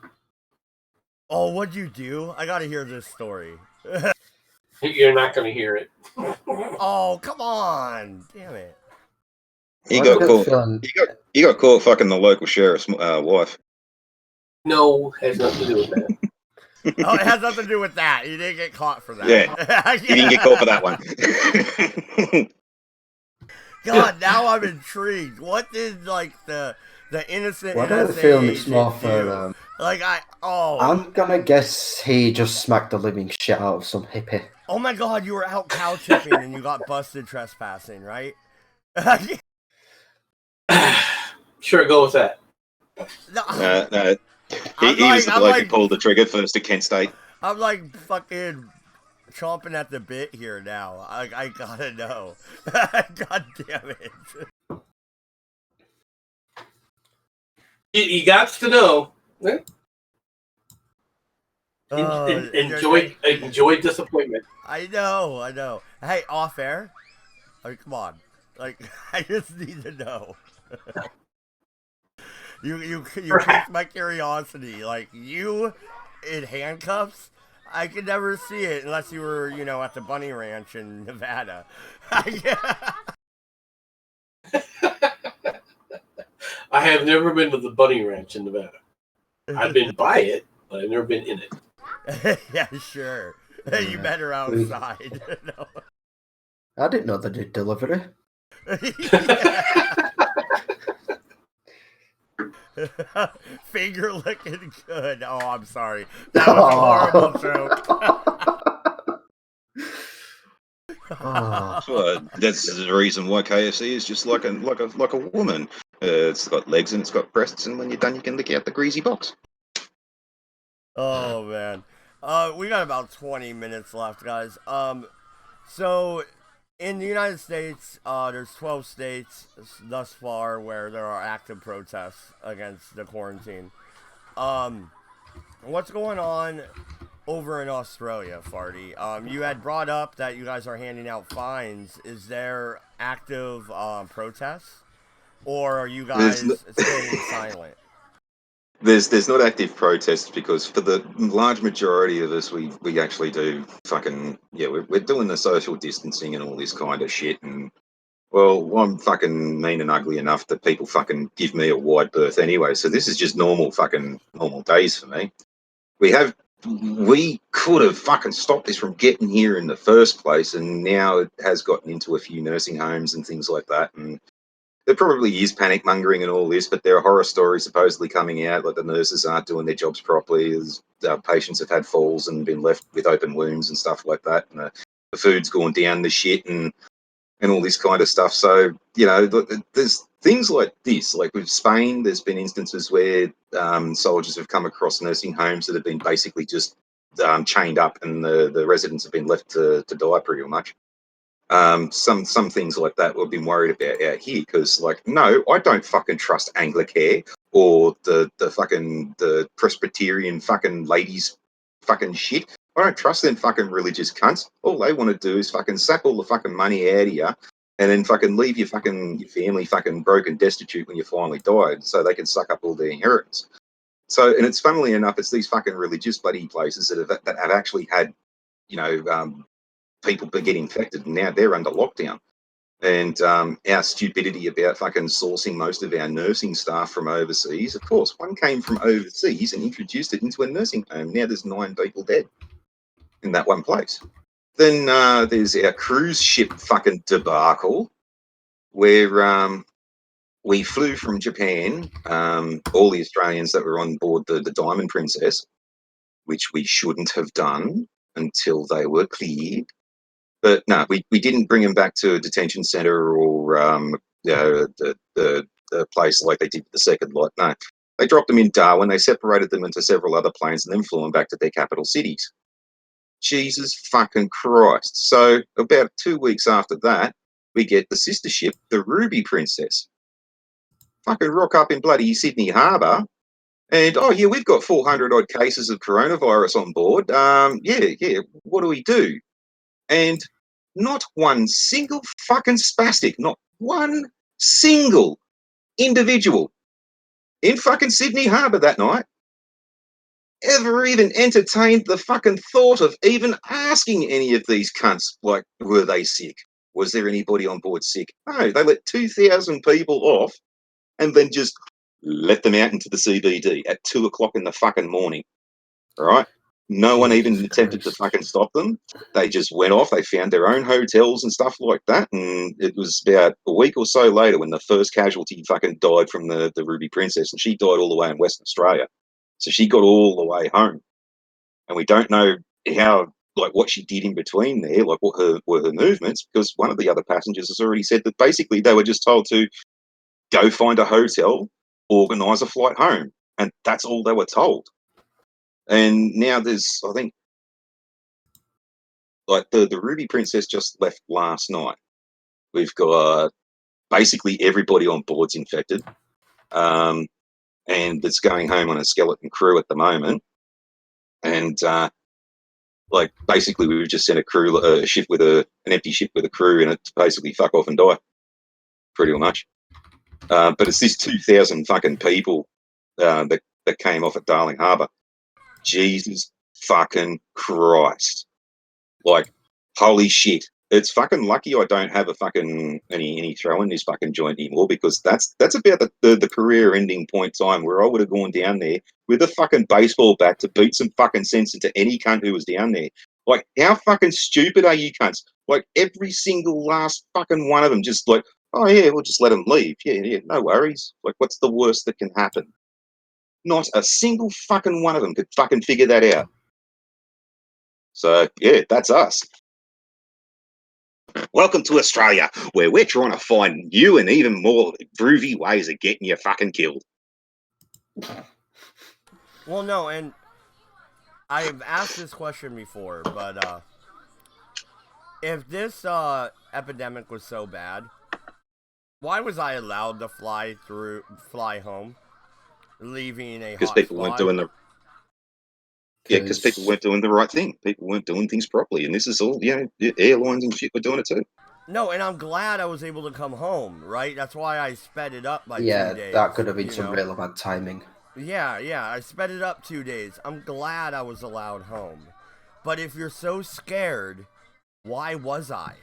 Oh, what'd you do? I gotta hear this story. You're not going to hear it. Oh, come on! Damn it. He got caught. He got caught fucking the local sheriff's wife. No, has nothing to do with that. Oh, it has nothing to do with that. You didn't get caught for that. Yeah. He didn't get caught for that one. God, now I'm intrigued. What did the innocent? What are the film it's more for? I'm gonna guess he just smacked the living shit out of some hippie. Oh my God, you were out cow tipping and you got busted trespassing, right? Sure, go with that. No, No, he was the bloke who pulled the trigger first at Kent State. I'm like fucking chomping at the bit here now. I gotta know. God damn it. You got to know. Oh, Enjoy disappointment. I know. Hey, off air? I mean, come on. Like, I just need to know. you piqued my curiosity. Like, you in handcuffs? I could never see it unless you were, at the Bunny Ranch in Nevada. I have never been to the Bunny Ranch in Nevada. I've been by it, but I've never been in it. Yeah, sure. You better outside. No. I didn't know they did delivery. Finger looking good. Oh, I'm sorry. That was a horrible joke. Well, that's the reason why KFC is just like a woman. It's got legs and it's got breasts, and when you're done, you can lick out the greasy box. Oh man, we got about 20 minutes left, guys. So in the United States, there's 12 states thus far where there are active protests against the quarantine. What's going on over in Australia, Farty? You had brought up that you guys are handing out fines. Is there active protests, or are you guys staying silent? There's not active protests because for the large majority of us, we actually do fucking we're doing the social distancing and all this kind of shit. And well, I'm fucking mean and ugly enough that people fucking give me a wide berth anyway. So this is just normal days for me. We could have fucking stopped this from getting here in the first place, and now it has gotten into a few nursing homes and things like that. And there probably is panic mongering and all this, but there are horror stories supposedly coming out, like the nurses aren't doing their jobs properly. Patients have had falls and been left with open wounds and stuff like that, and the food's gone down the shit and all this kind of stuff. So there's things like this, like with Spain. There's been instances where soldiers have come across nursing homes that have been basically just chained up, and the residents have been left to die pretty much. Some things like that we've been worried about out here because, like, no, I don't fucking trust Anglicare or the Presbyterian fucking ladies fucking shit. I don't trust them fucking religious cunts. All they want to do is fucking suck all the fucking money out of you and then fucking leave your family fucking broken, destitute when you finally died, so they can suck up all their inheritance. So, and it's funnily enough, it's these fucking religious bloody places that have actually had, people get infected, and now they're under lockdown. And our stupidity about fucking sourcing most of our nursing staff from overseas. Of course, one came from overseas and introduced it into a nursing home. Now there's 9 people dead in that one place. Then there's our cruise ship fucking debacle, where we flew from Japan, all the Australians that were on board the Diamond Princess, which we shouldn't have done until they were cleared. But no, we didn't bring them back to a detention centre or the place like they did with the second lot. No, they dropped them in Darwin. They separated them into several other planes and then flew them back to their capital cities. Jesus fucking Christ. So about 2 weeks after that, we get the sister ship, the Ruby Princess. Fucking rock up in bloody Sydney Harbour. And, oh, yeah, we've got 400 odd cases of coronavirus on board. What do we do? And not one single fucking spastic, not one single individual in fucking Sydney Harbour that night ever even entertained the fucking thought of even asking any of these cunts, like, were they sick? Was there anybody on board sick? No, they let 2,000 people off and then just let them out into the CBD at 2 o'clock in the fucking morning. All right? No one even attempted to fucking stop them. They just went off. They found their own hotels and stuff like that. And it was about a week or so later when the first casualty fucking died from the Ruby Princess, and she died all the way in Western Australia. So she got all the way home. And we don't know how like what she did in between there, like what were her movements, because one of the other passengers has already said that basically they were just told to go find a hotel, organise a flight home, and that's all they were told. And now there's, I think, like the Ruby Princess just left last night. We've got basically everybody on board's infected, and it's going home on a skeleton crew at the moment. And like basically, we've just sent a ship with an empty ship with a crew in it to basically fuck off and die, pretty much. But it's these 2,000 fucking people that came off at Darling Harbour. Jesus fucking Christ! Like, holy shit! It's fucking lucky I don't have a fucking any throw in this fucking joint anymore, because that's about the career ending point time where I would have gone down there with a fucking baseball bat to beat some fucking sense into any cunt who was down there. Like, how fucking stupid are you cunts? Like, every single last fucking one of them just like, oh yeah, we'll just let them leave. Yeah, no worries. Like, what's the worst that can happen? Not a single fucking one of them could fucking figure that out. So yeah, that's us. Welcome to Australia, where we're trying to find new and even more groovy ways of getting you fucking killed. Well, no, and I've asked this question before, but if this epidemic was so bad, why was I allowed to fly home, leaving a Because hot people spot? weren't doing the because people weren't doing the right thing. People weren't doing things properly, and this is all airlines and shit were doing it too. No, and I'm glad I was able to come home, right? That's why I sped it up by 2 days. That could have been some real bad timing. Yeah, I sped it up 2 days. I'm glad I was allowed home. But if you're so scared, why was I?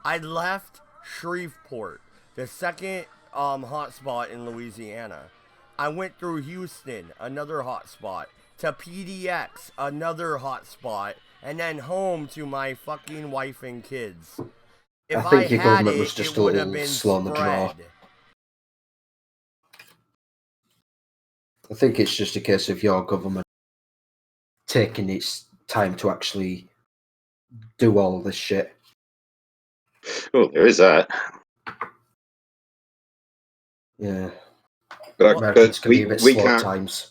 I left Shreveport, the second hotspot in Louisiana. I went through Houston, another hotspot, to PDX, another hotspot, and then home to my fucking wife and kids. If I think your had government it, was just it a would have little been slow on the draw. spread. I think it's just a case of your government taking its time to actually do all this shit. Oh, there is that. Yeah. But, Americans can be a bit slow at times.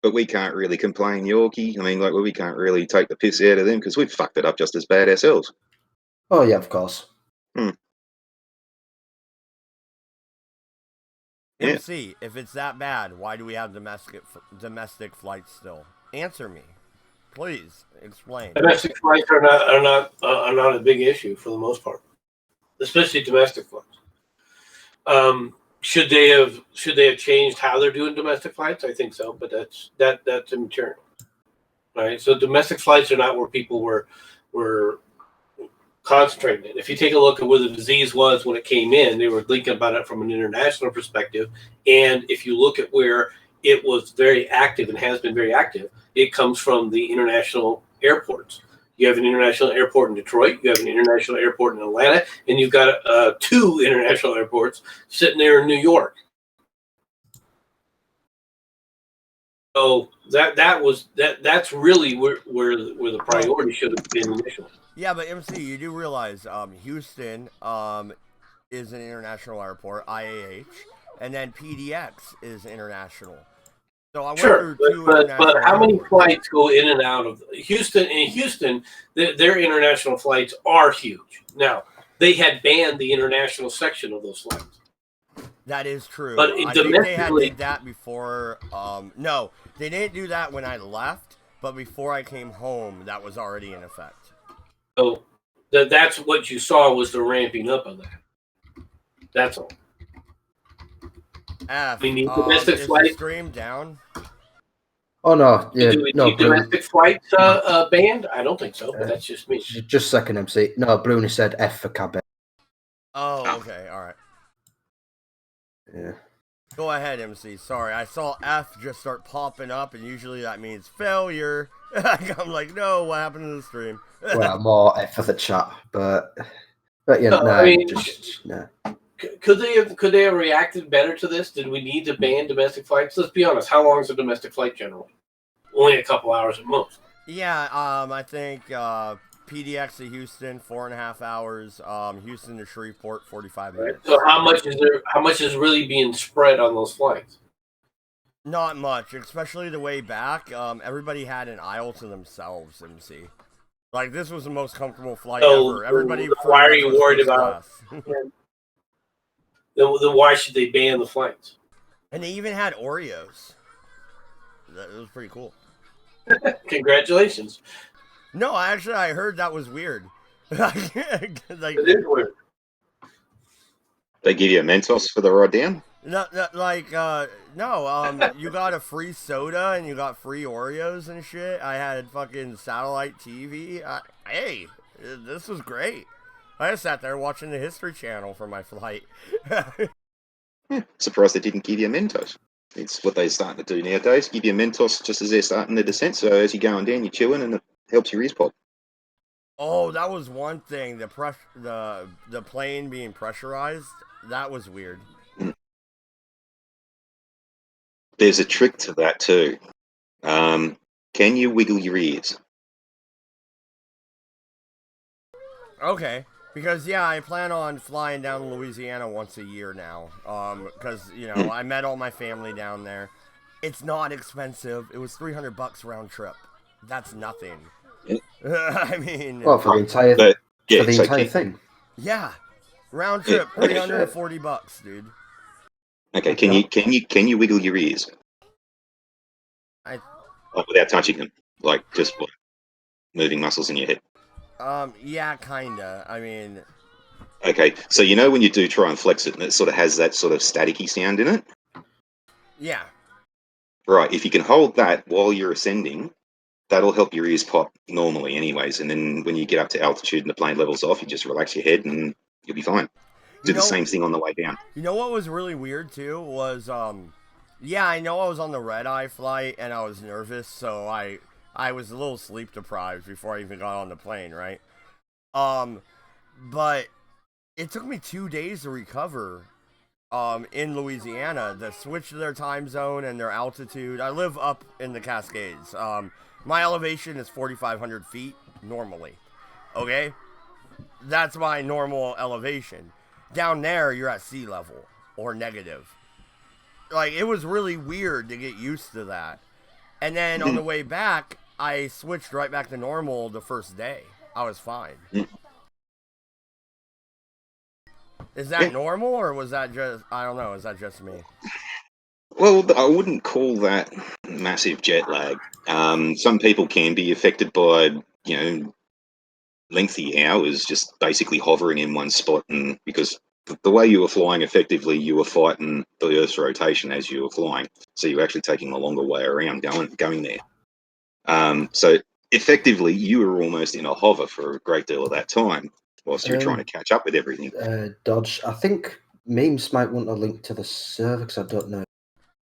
But we can't really complain, Yorkie. I mean, like, we can't really take the piss out of them because we've fucked it up just as bad ourselves. Oh, yeah, of course. MC, if it's that bad, why do we have domestic flights still? Answer me, please. Explain. Domestic flights are not a big issue for the most part, especially domestic flights. Should they have changed how they're doing domestic flights? I think so, but that's immaterial, right? So domestic flights are not where people were concentrated. If you take a look at where the disease was when it came in, they were thinking about it from an international perspective. And if you look at where it was very active and has been very active, it comes from the international airports. You have an international airport in Detroit, you have an international airport in Atlanta, and you've got 2 international airports sitting there in New York. So that's really where the priority should have been initially. Yeah, but MC, you do realize Houston is an international airport, IAH, and then PDX is international. So I went through 2 but how many flights go in and out of Houston? In Houston, their international flights are huge. Now, they had banned the international section of those flights. That is true. But I think they had did that before. No, they didn't do that when I left, but before I came home, that was already in effect. So that's what you saw was the ramping up of that. That's all. We need domestic flights. Stream down. Oh no, yeah, no. Domestic flights banned? I don't think so, but that's just me. Just second, MC. No, Bruni said F for cabby. Oh, okay, all right. Yeah. Go ahead, MC. Sorry, I saw F just start popping up, and usually that means failure. I'm like, no, what happened to the stream? Well, more F for the chat, but you know, I mean, no. Could they have reacted better to this? Did we need to ban domestic flights? Let's be honest. How long is a domestic flight generally? Only a couple hours at most. Yeah, I think PDX to Houston, 4.5 hours. Houston to Shreveport, 45 Right. minutes. So how much is there? How much is really being spread on those flights? Not much, especially the way back. Everybody had an aisle to themselves, MC. Like, this was the most comfortable flight So ever. Everybody why pretty are much you was worried first about? class. Then why should they ban the flights? And they even had Oreos. It was pretty cool. Congratulations. No, actually, I heard that was weird. like, It is weird. They give you a Mentos for the ride down. no, you got a free soda and you got free Oreos and shit. I had fucking satellite TV. Hey, this was great. I just sat there watching the History Channel for my flight. Surprised they didn't give you a Mentos. It's what they're starting to do nowadays. Give you a Mentos just as they're starting their descent. So as you're going down, you're chewing, and it helps your ears pop. Oh, that was one thing. The plane being pressurized. That was weird. There's a trick to that too. Can you wiggle your ears? Okay. Because yeah, I plan on flying down to Louisiana once a year now. Because I met all my family down there. It's not expensive. It was $300 round trip. That's nothing. Yeah. I mean, Well, for the entire But yeah, for the so entire thing. yeah, round trip, Yeah, okay. $340, dude. Okay, can you wiggle your ears I without touching them, like just moving muscles in your head? Yeah, kinda. I mean, Okay, so when you do try and flex it, and it sort of has that sort of staticky sound in it. yeah. Right, if you can hold that while you're ascending, that'll help your ears pop normally, anyways. And then when you get up to altitude and the plane levels off, you just relax your head and you'll be fine. Do You the know, same thing on the way down. you know what was really weird too was yeah, I know I was on the Redeye flight and I was nervous, so I was a little sleep deprived before I even got on the plane, right? But it took me 2 days to recover. In Louisiana, the switch to their time zone and their altitude. I live up in the Cascades. My elevation is 4,500 feet normally. Okay, that's my normal elevation. Down there, you're at sea level or negative. Like, it was really weird to get used to that. And then on the way back, I switched right back to normal the first day. I was fine. Is that normal, or was that just, I don't know, is that just me? Well, I wouldn't call that massive jet lag. Some people can be affected by, lengthy hours just basically hovering in one spot, and because the way you were flying, effectively you were fighting the Earth's rotation as you were flying, so you're actually taking a longer way around going there. So effectively you were almost in a hover for a great deal of that time whilst you're trying to catch up with everything. Dodge. I think Memes might want a link to the server because I don't know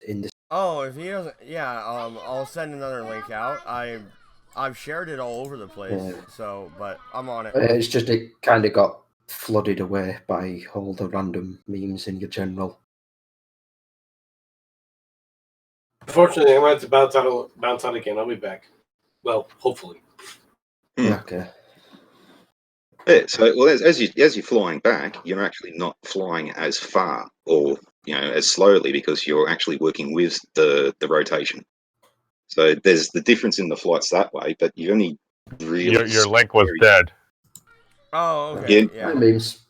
in this. Oh, if he doesn't, yeah, I'll send another link out. I've shared it all over the place, Yeah. so, but I'm on it. It's just it kind of got flooded away by all the random memes in your general. Unfortunately, I'm going to have to bounce out again. I'll be back. Well, hopefully. Yeah, okay. Yeah, so well, as you're flying back, you're actually not flying as far or as slowly because you're actually working with the rotation. So there's the difference in the flights that way, but you only really Your link was dead. Oh, okay, Yeah. yeah. Memes.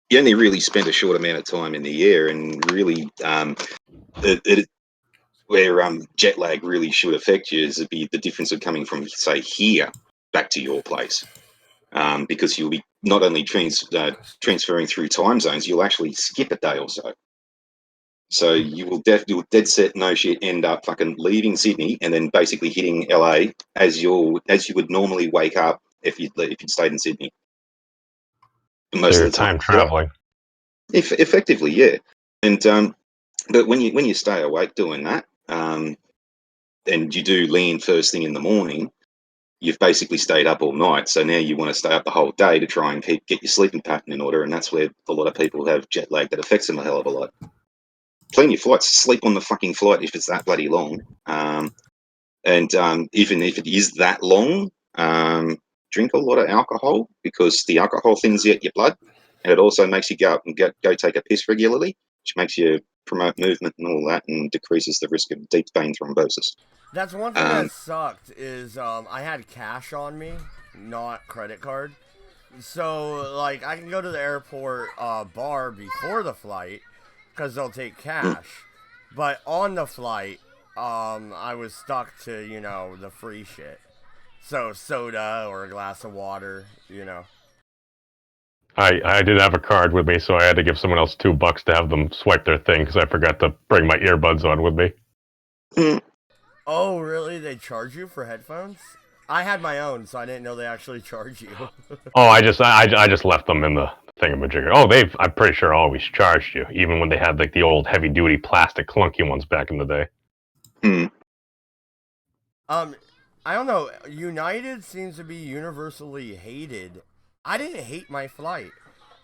You only really spend a short amount of time in the air, and really, where jet lag really should affect you is it'd be the difference of coming from, say, here back to your place, because you'll be not only transferring through time zones, you'll actually skip a day or so. So you will dead set no shit end up fucking leaving Sydney and then basically hitting LA as you would normally wake up if you'd stayed in Sydney. Most So of you're the time, time traveling. Effectively, yeah. And but when you stay awake doing that, and you do land first thing in the morning, you've basically stayed up all night. So now you want to stay up the whole day to try and get your sleeping pattern in order, and that's where a lot of people have jet lag that affects them a hell of a lot. Plan your flights, sleep on the fucking flight if it's that bloody long. And even if it is that long, drink a lot of alcohol, because the alcohol thins out your blood, and it also makes you go up and go take a piss regularly, which makes you promote movement and all that, and decreases the risk of deep vein thrombosis. That's one thing that sucked is I had cash on me, not credit card. So like I can go to the airport bar before the flight because they'll take cash, but on the flight, I was stuck to the free shit. So soda or a glass of water, I did have a card with me, so I had to give someone else $2 to have them swipe their thing because I forgot to bring my earbuds on with me. Oh, really? They charge you for headphones? I had my own, so I didn't know they actually charge you. Oh, I just left them in the thingamajigger. Oh, I'm pretty sure always charged you, even when they had like the old heavy duty plastic clunky ones back in the day. I don't know. United seems to be universally hated. I didn't hate my flight.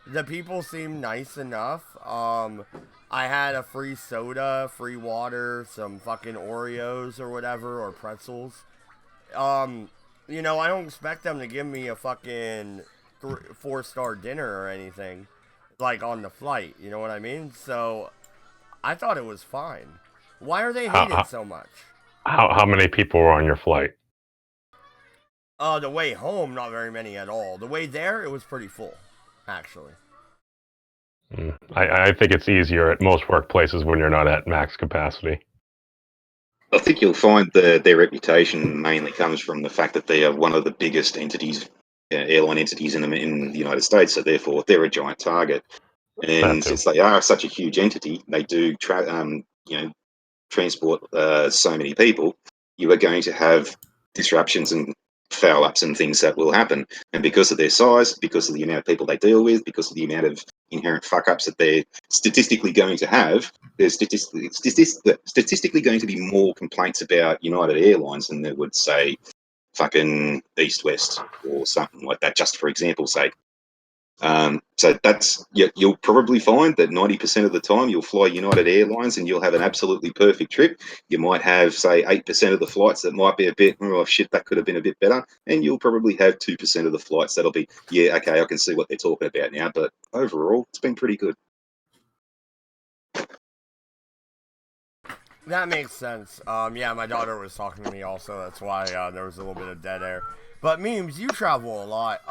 The people seemed nice enough. I had a free soda, free water, some fucking Oreos or whatever, or pretzels. I don't expect them to give me a fucking 4-star dinner or anything, like on the flight. You know what I mean? So, I thought it was fine. Why are they hated so much? How many people were on your flight? The way home, not very many at all. The way there, it was pretty full, actually. I think it's easier at most workplaces when you're not at max capacity. I think you'll find that their reputation mainly comes from the fact that they are one of the biggest entities, airline entities in the United States. So therefore, they're a giant target. And since they are such a huge entity, they do transport so many people. You are going to have disruptions and foul ups and things that will happen. And because of their size, because of the amount of people they deal with, because of the amount of inherent fuck ups that they're statistically going to have, there's statistically going to be more complaints about United Airlines than there would, say, fucking East West or something like that, just for example's sake. So you'll probably find that 90% of the time you'll fly United Airlines and you'll have an absolutely perfect trip. You might have, say, 8% of the flights that might be a bit, oh shit, that could have been a bit better. And you'll probably have 2% of the flights that'll be, yeah, okay, I can see what they're talking about now. But overall, it's been pretty good. That makes sense. Yeah, my daughter was talking to me also. That's why there was a little bit of dead air. But Memes, you travel a lot.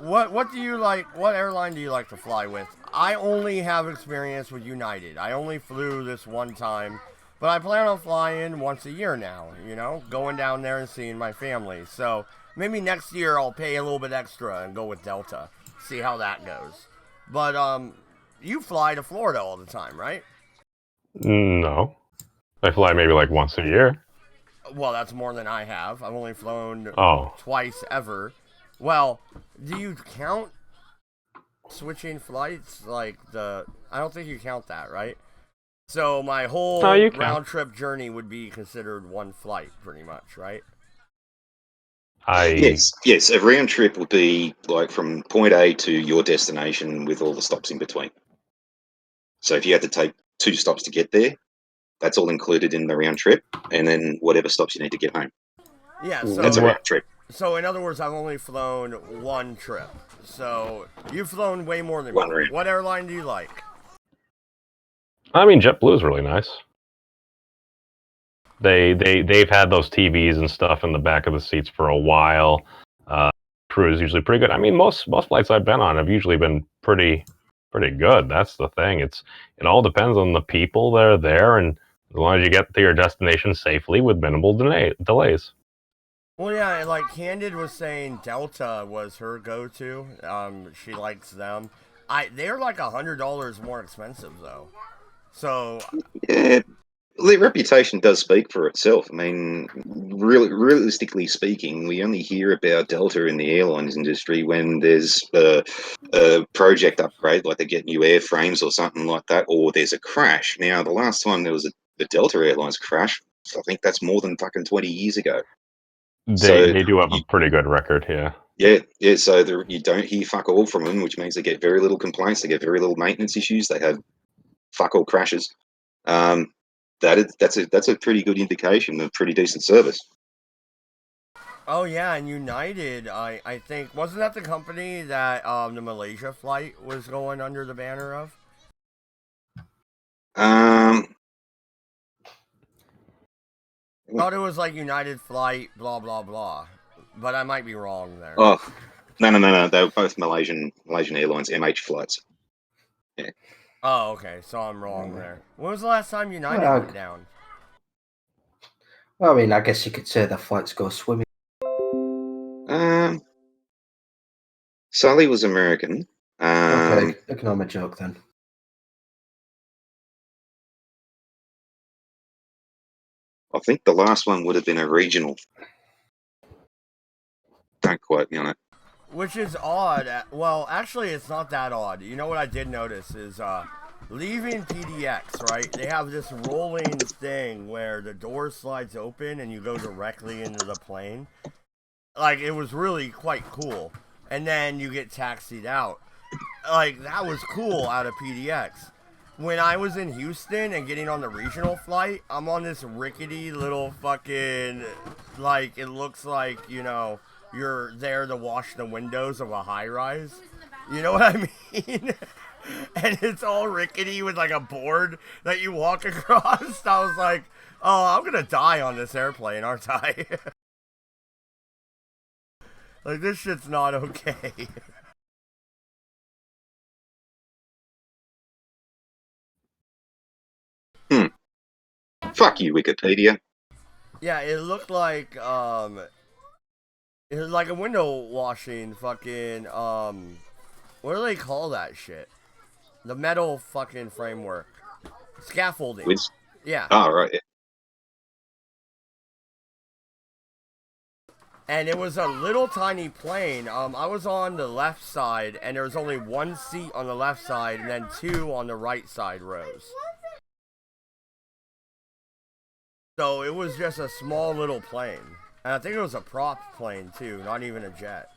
What do you like? What airline do you like to fly with? I only have experience with United. I only flew this one time, but I plan on flying once a year now. Going down there and seeing my family. So maybe next year I'll pay a little bit extra and go with Delta. See how that goes. But you fly to Florida all the time, right? No, I fly maybe like once a year. Well, that's more than I have. I've only flown twice ever. Well, do you count switching flights? I don't think you count that, right? So my whole round trip journey would be considered one flight, pretty much, right? Yes. A round trip would be like from point A to your destination with all the stops in between. So if you had to take 2 stops to get there, that's all included in the round trip, and then whatever stops you need to get home. Yeah, so that's a round trip. So in other words, I've only flown one trip. So you've flown way more than me. What airline do you like? I mean, JetBlue is really nice. They've had those TVs and stuff in the back of the seats for a while. Crew is usually pretty good. I mean, most flights I've been on have usually been pretty good. That's the thing. It all depends on the people that are there, and as long as you get to your destination safely with minimal delays. Well, yeah, like Candid was saying, Delta was her go-to. She likes them. They're like $100 more expensive though. So yeah, their reputation does speak for itself. I mean, really, realistically speaking, we only hear about Delta in the airlines industry when there's a project upgrade, like they get new airframes or something like that, or there's a crash. Now, the last time there was a Delta Airlines crash, I think that's more than fucking 20 years ago. They do have a pretty good record, yeah. Yeah. So you don't hear fuck all from them, which means they get very little complaints. They get very little maintenance issues. They have fuck all crashes. that's a pretty good indication of pretty decent service. Oh yeah, and United, I think wasn't that the company that the Malaysia flight was going under the banner of? Thought it was like United Flight, blah blah blah, but I might be wrong there. Oh, no. They were both Malaysian Airlines MH flights. Yeah. Oh, okay, so I'm wrong there. When was the last time United Well, went down? Well, I mean, I guess you could say the flights go swimming. Sully was American. Okay, ignore my joke then. I think the last one would have been a regional. Don't quote me on it. Which is odd. Well, actually, it's not that odd. You know what I did notice is leaving PDX, right? They have this rolling thing where the door slides open and you go directly into the plane. Like, it was really quite cool. And then you get taxied out. Like, that was cool out of PDX. When I was in Houston and getting on the regional flight, I'm on this rickety little fucking, like, it looks like, you know, you're there to wash the windows of a high-rise. You know what I mean? And it's all rickety with, like, a board that you walk across. I was like, oh, I'm gonna die on this airplane, aren't I? Like, this shit's not okay. Fuck you, Wikipedia. Yeah, it looked like, it was like a window washing fucking, what do they call that shit? The metal fucking framework. Scaffolding. Yeah. Oh, right. Yeah. And it was a little tiny plane. I was on the left side, and there was only one seat on the left side, and then two on the right side rows. So it was just a small little plane. And I think it was a prop plane, too, not even a jet.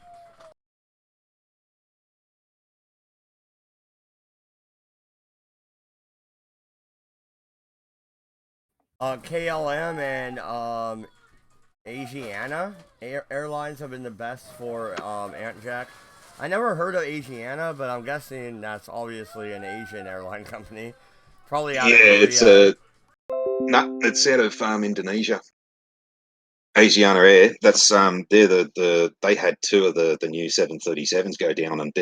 KLM and Asiana Airlines have been the best for Ant Jack. I never heard of Asiana, but I'm guessing that's obviously an Asian airline company. Probably out of Korea. It's out of Indonesia. Asiana Air. That's they had two of the new 737s go down, and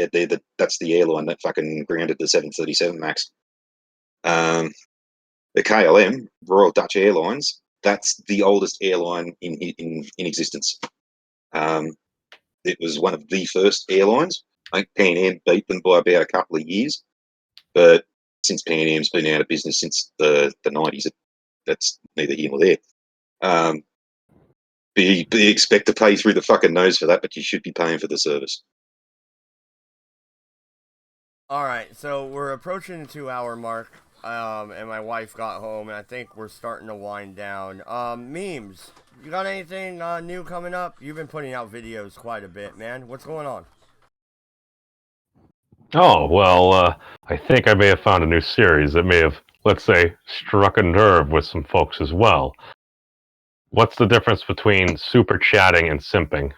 that's the airline that fucking grounded the 737 Max. The KLM, Royal Dutch Airlines, that's the oldest airline in existence. It was one of the first airlines. I think Pan Am beat them by about a couple of years, but since Pan Am's been out of business since the 90s, that's neither here nor there. Be expect to pay through the fucking nose for that, but you should be paying for the service. All right, so we're approaching the 2-hour mark, and my wife got home, and I think we're starting to wind down. Memes, you got anything new coming up? You've been putting out videos quite a bit, man. What's going on? Oh, well, I think I may have found a new series that may have, let's say, struck a nerve with some folks as well. What's the difference between super chatting and simping?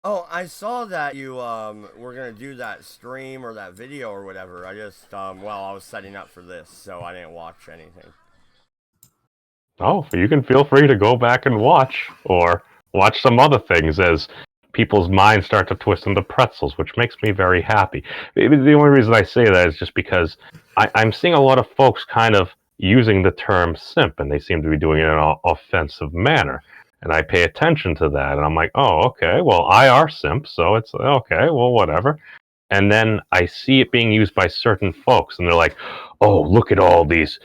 Oh, I saw that you were gonna do that stream or that video or whatever. I just well, I was setting up for this, so I didn't watch anything. Oh, you can feel free to go back and watch, or watch some other things as people's minds start to twist into pretzels, which makes me very happy. The only reason I say that is just because I'm seeing a lot of folks kind of using the term simp, and they seem to be doing it in an offensive manner. And I pay attention to that, and I'm like, oh, okay, well, I are simp, so it's okay, well, whatever. And then I see it being used by certain folks, and they're like, oh, look at all these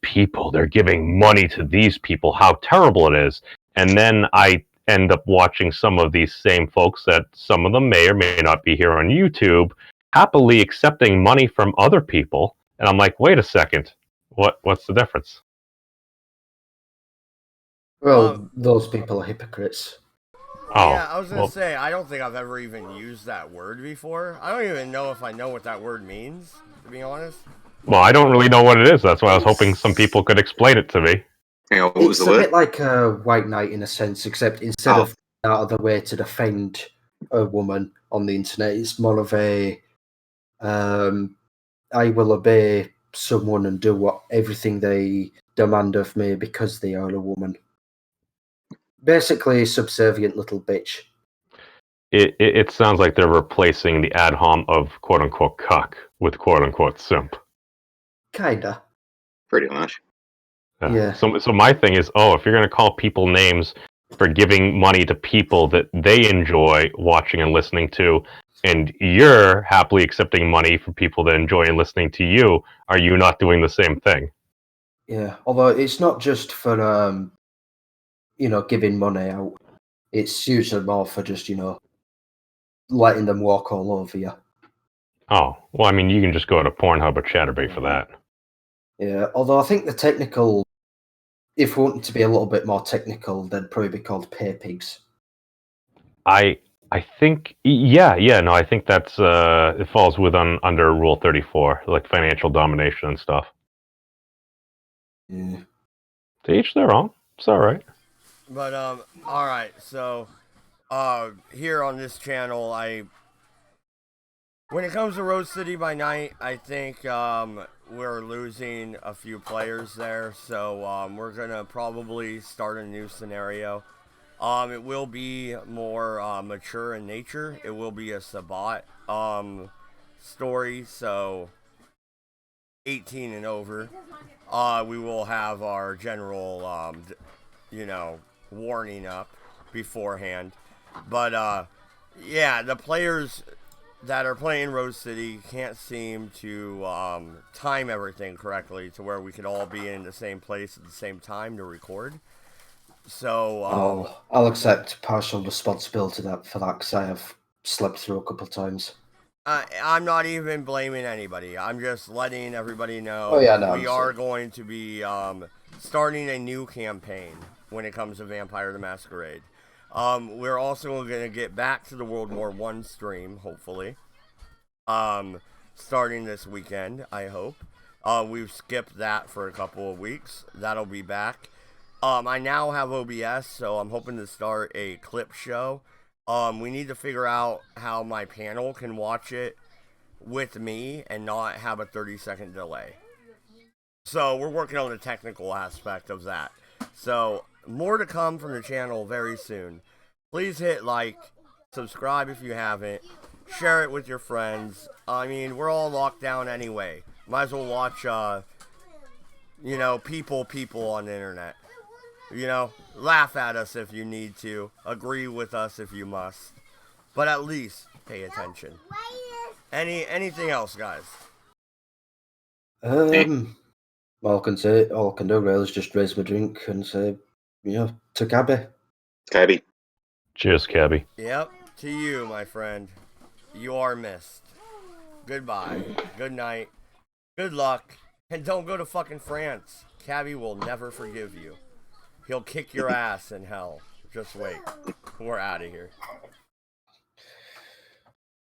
people. They're giving money to these people. How terrible it is. And then I end up watching some of these same folks that some of them may or may not be here on YouTube, happily accepting money from other people. And I'm like, wait a second. What's the difference? Well, those people are hypocrites. Oh, yeah, I was gonna say, I don't think I've ever even used that word before. I don't even know if I know what that word means, to be honest. Well, I don't really know what it is. That's why I was hoping some people could explain it to me. Hang on, what was It's the a word? bit like a white knight in a sense, except instead Oh. of out of the way to defend a woman on the internet, it's more of a I will obey someone and do everything they demand of me because they are a woman. Basically, a subservient little bitch. It sounds like they're replacing the ad hom of quote unquote cuck with quote unquote simp. Kinda. Pretty much. Yeah. So my thing is, if you're gonna call people names for giving money to people that they enjoy watching and listening to, and you're happily accepting money from people that enjoy and listening to you, are you not doing the same thing? Yeah. Although it's not just for giving money out. It's usually more for just, letting them walk all over you. Oh, well, I mean, you can just go to Pornhub or Chatterbait for that. Yeah. Although I think the technical, if we want to be a little bit more technical, they'd probably be called pay pigs. I think no, I think that's it falls under Rule 34, like financial domination and stuff. Yeah. To each their own. It's all right. But all right. So here on this channel, when it comes to Rose City by Night, I think we're losing a few players there. So we're gonna probably start a new scenario. It will be more mature in nature. It will be a Sabat story, so 18 and over. We will have our general, warning up beforehand. But yeah, the players that are playing Rose City can't seem to time everything correctly to where we could all be in the same place at the same time to record. So I'll accept partial responsibility for that because I have slept through a couple of times. I'm not even blaming anybody. I'm just letting everybody know Oh, yeah, no, we are going to be starting a new campaign when it comes to Vampire the Masquerade. We're also going to get back to the World War I stream, hopefully. Starting this weekend, I hope. We've skipped that for a couple of weeks. That'll be back. I now have OBS, so I'm hoping to start a clip show. We need to figure out how my panel can watch it with me and not have a 30-second delay. So we're working on the technical aspect of that. So more to come from the channel very soon. Please hit like, subscribe if you haven't, share it with your friends. I mean, we're all locked down anyway. Might as well watch, people on the internet. Laugh at us if you need to. Agree with us if you must. But at least pay attention. Anything else, guys? All I can do really is just raise my drink and say, to cabby. Cabby. Cheers, Cabby. Yep, to you, my friend. You are missed. Goodbye. Good night. Good luck. And don't go to fucking France. Cabby will never forgive you. He'll kick your ass in hell. Just wait. We're out of here.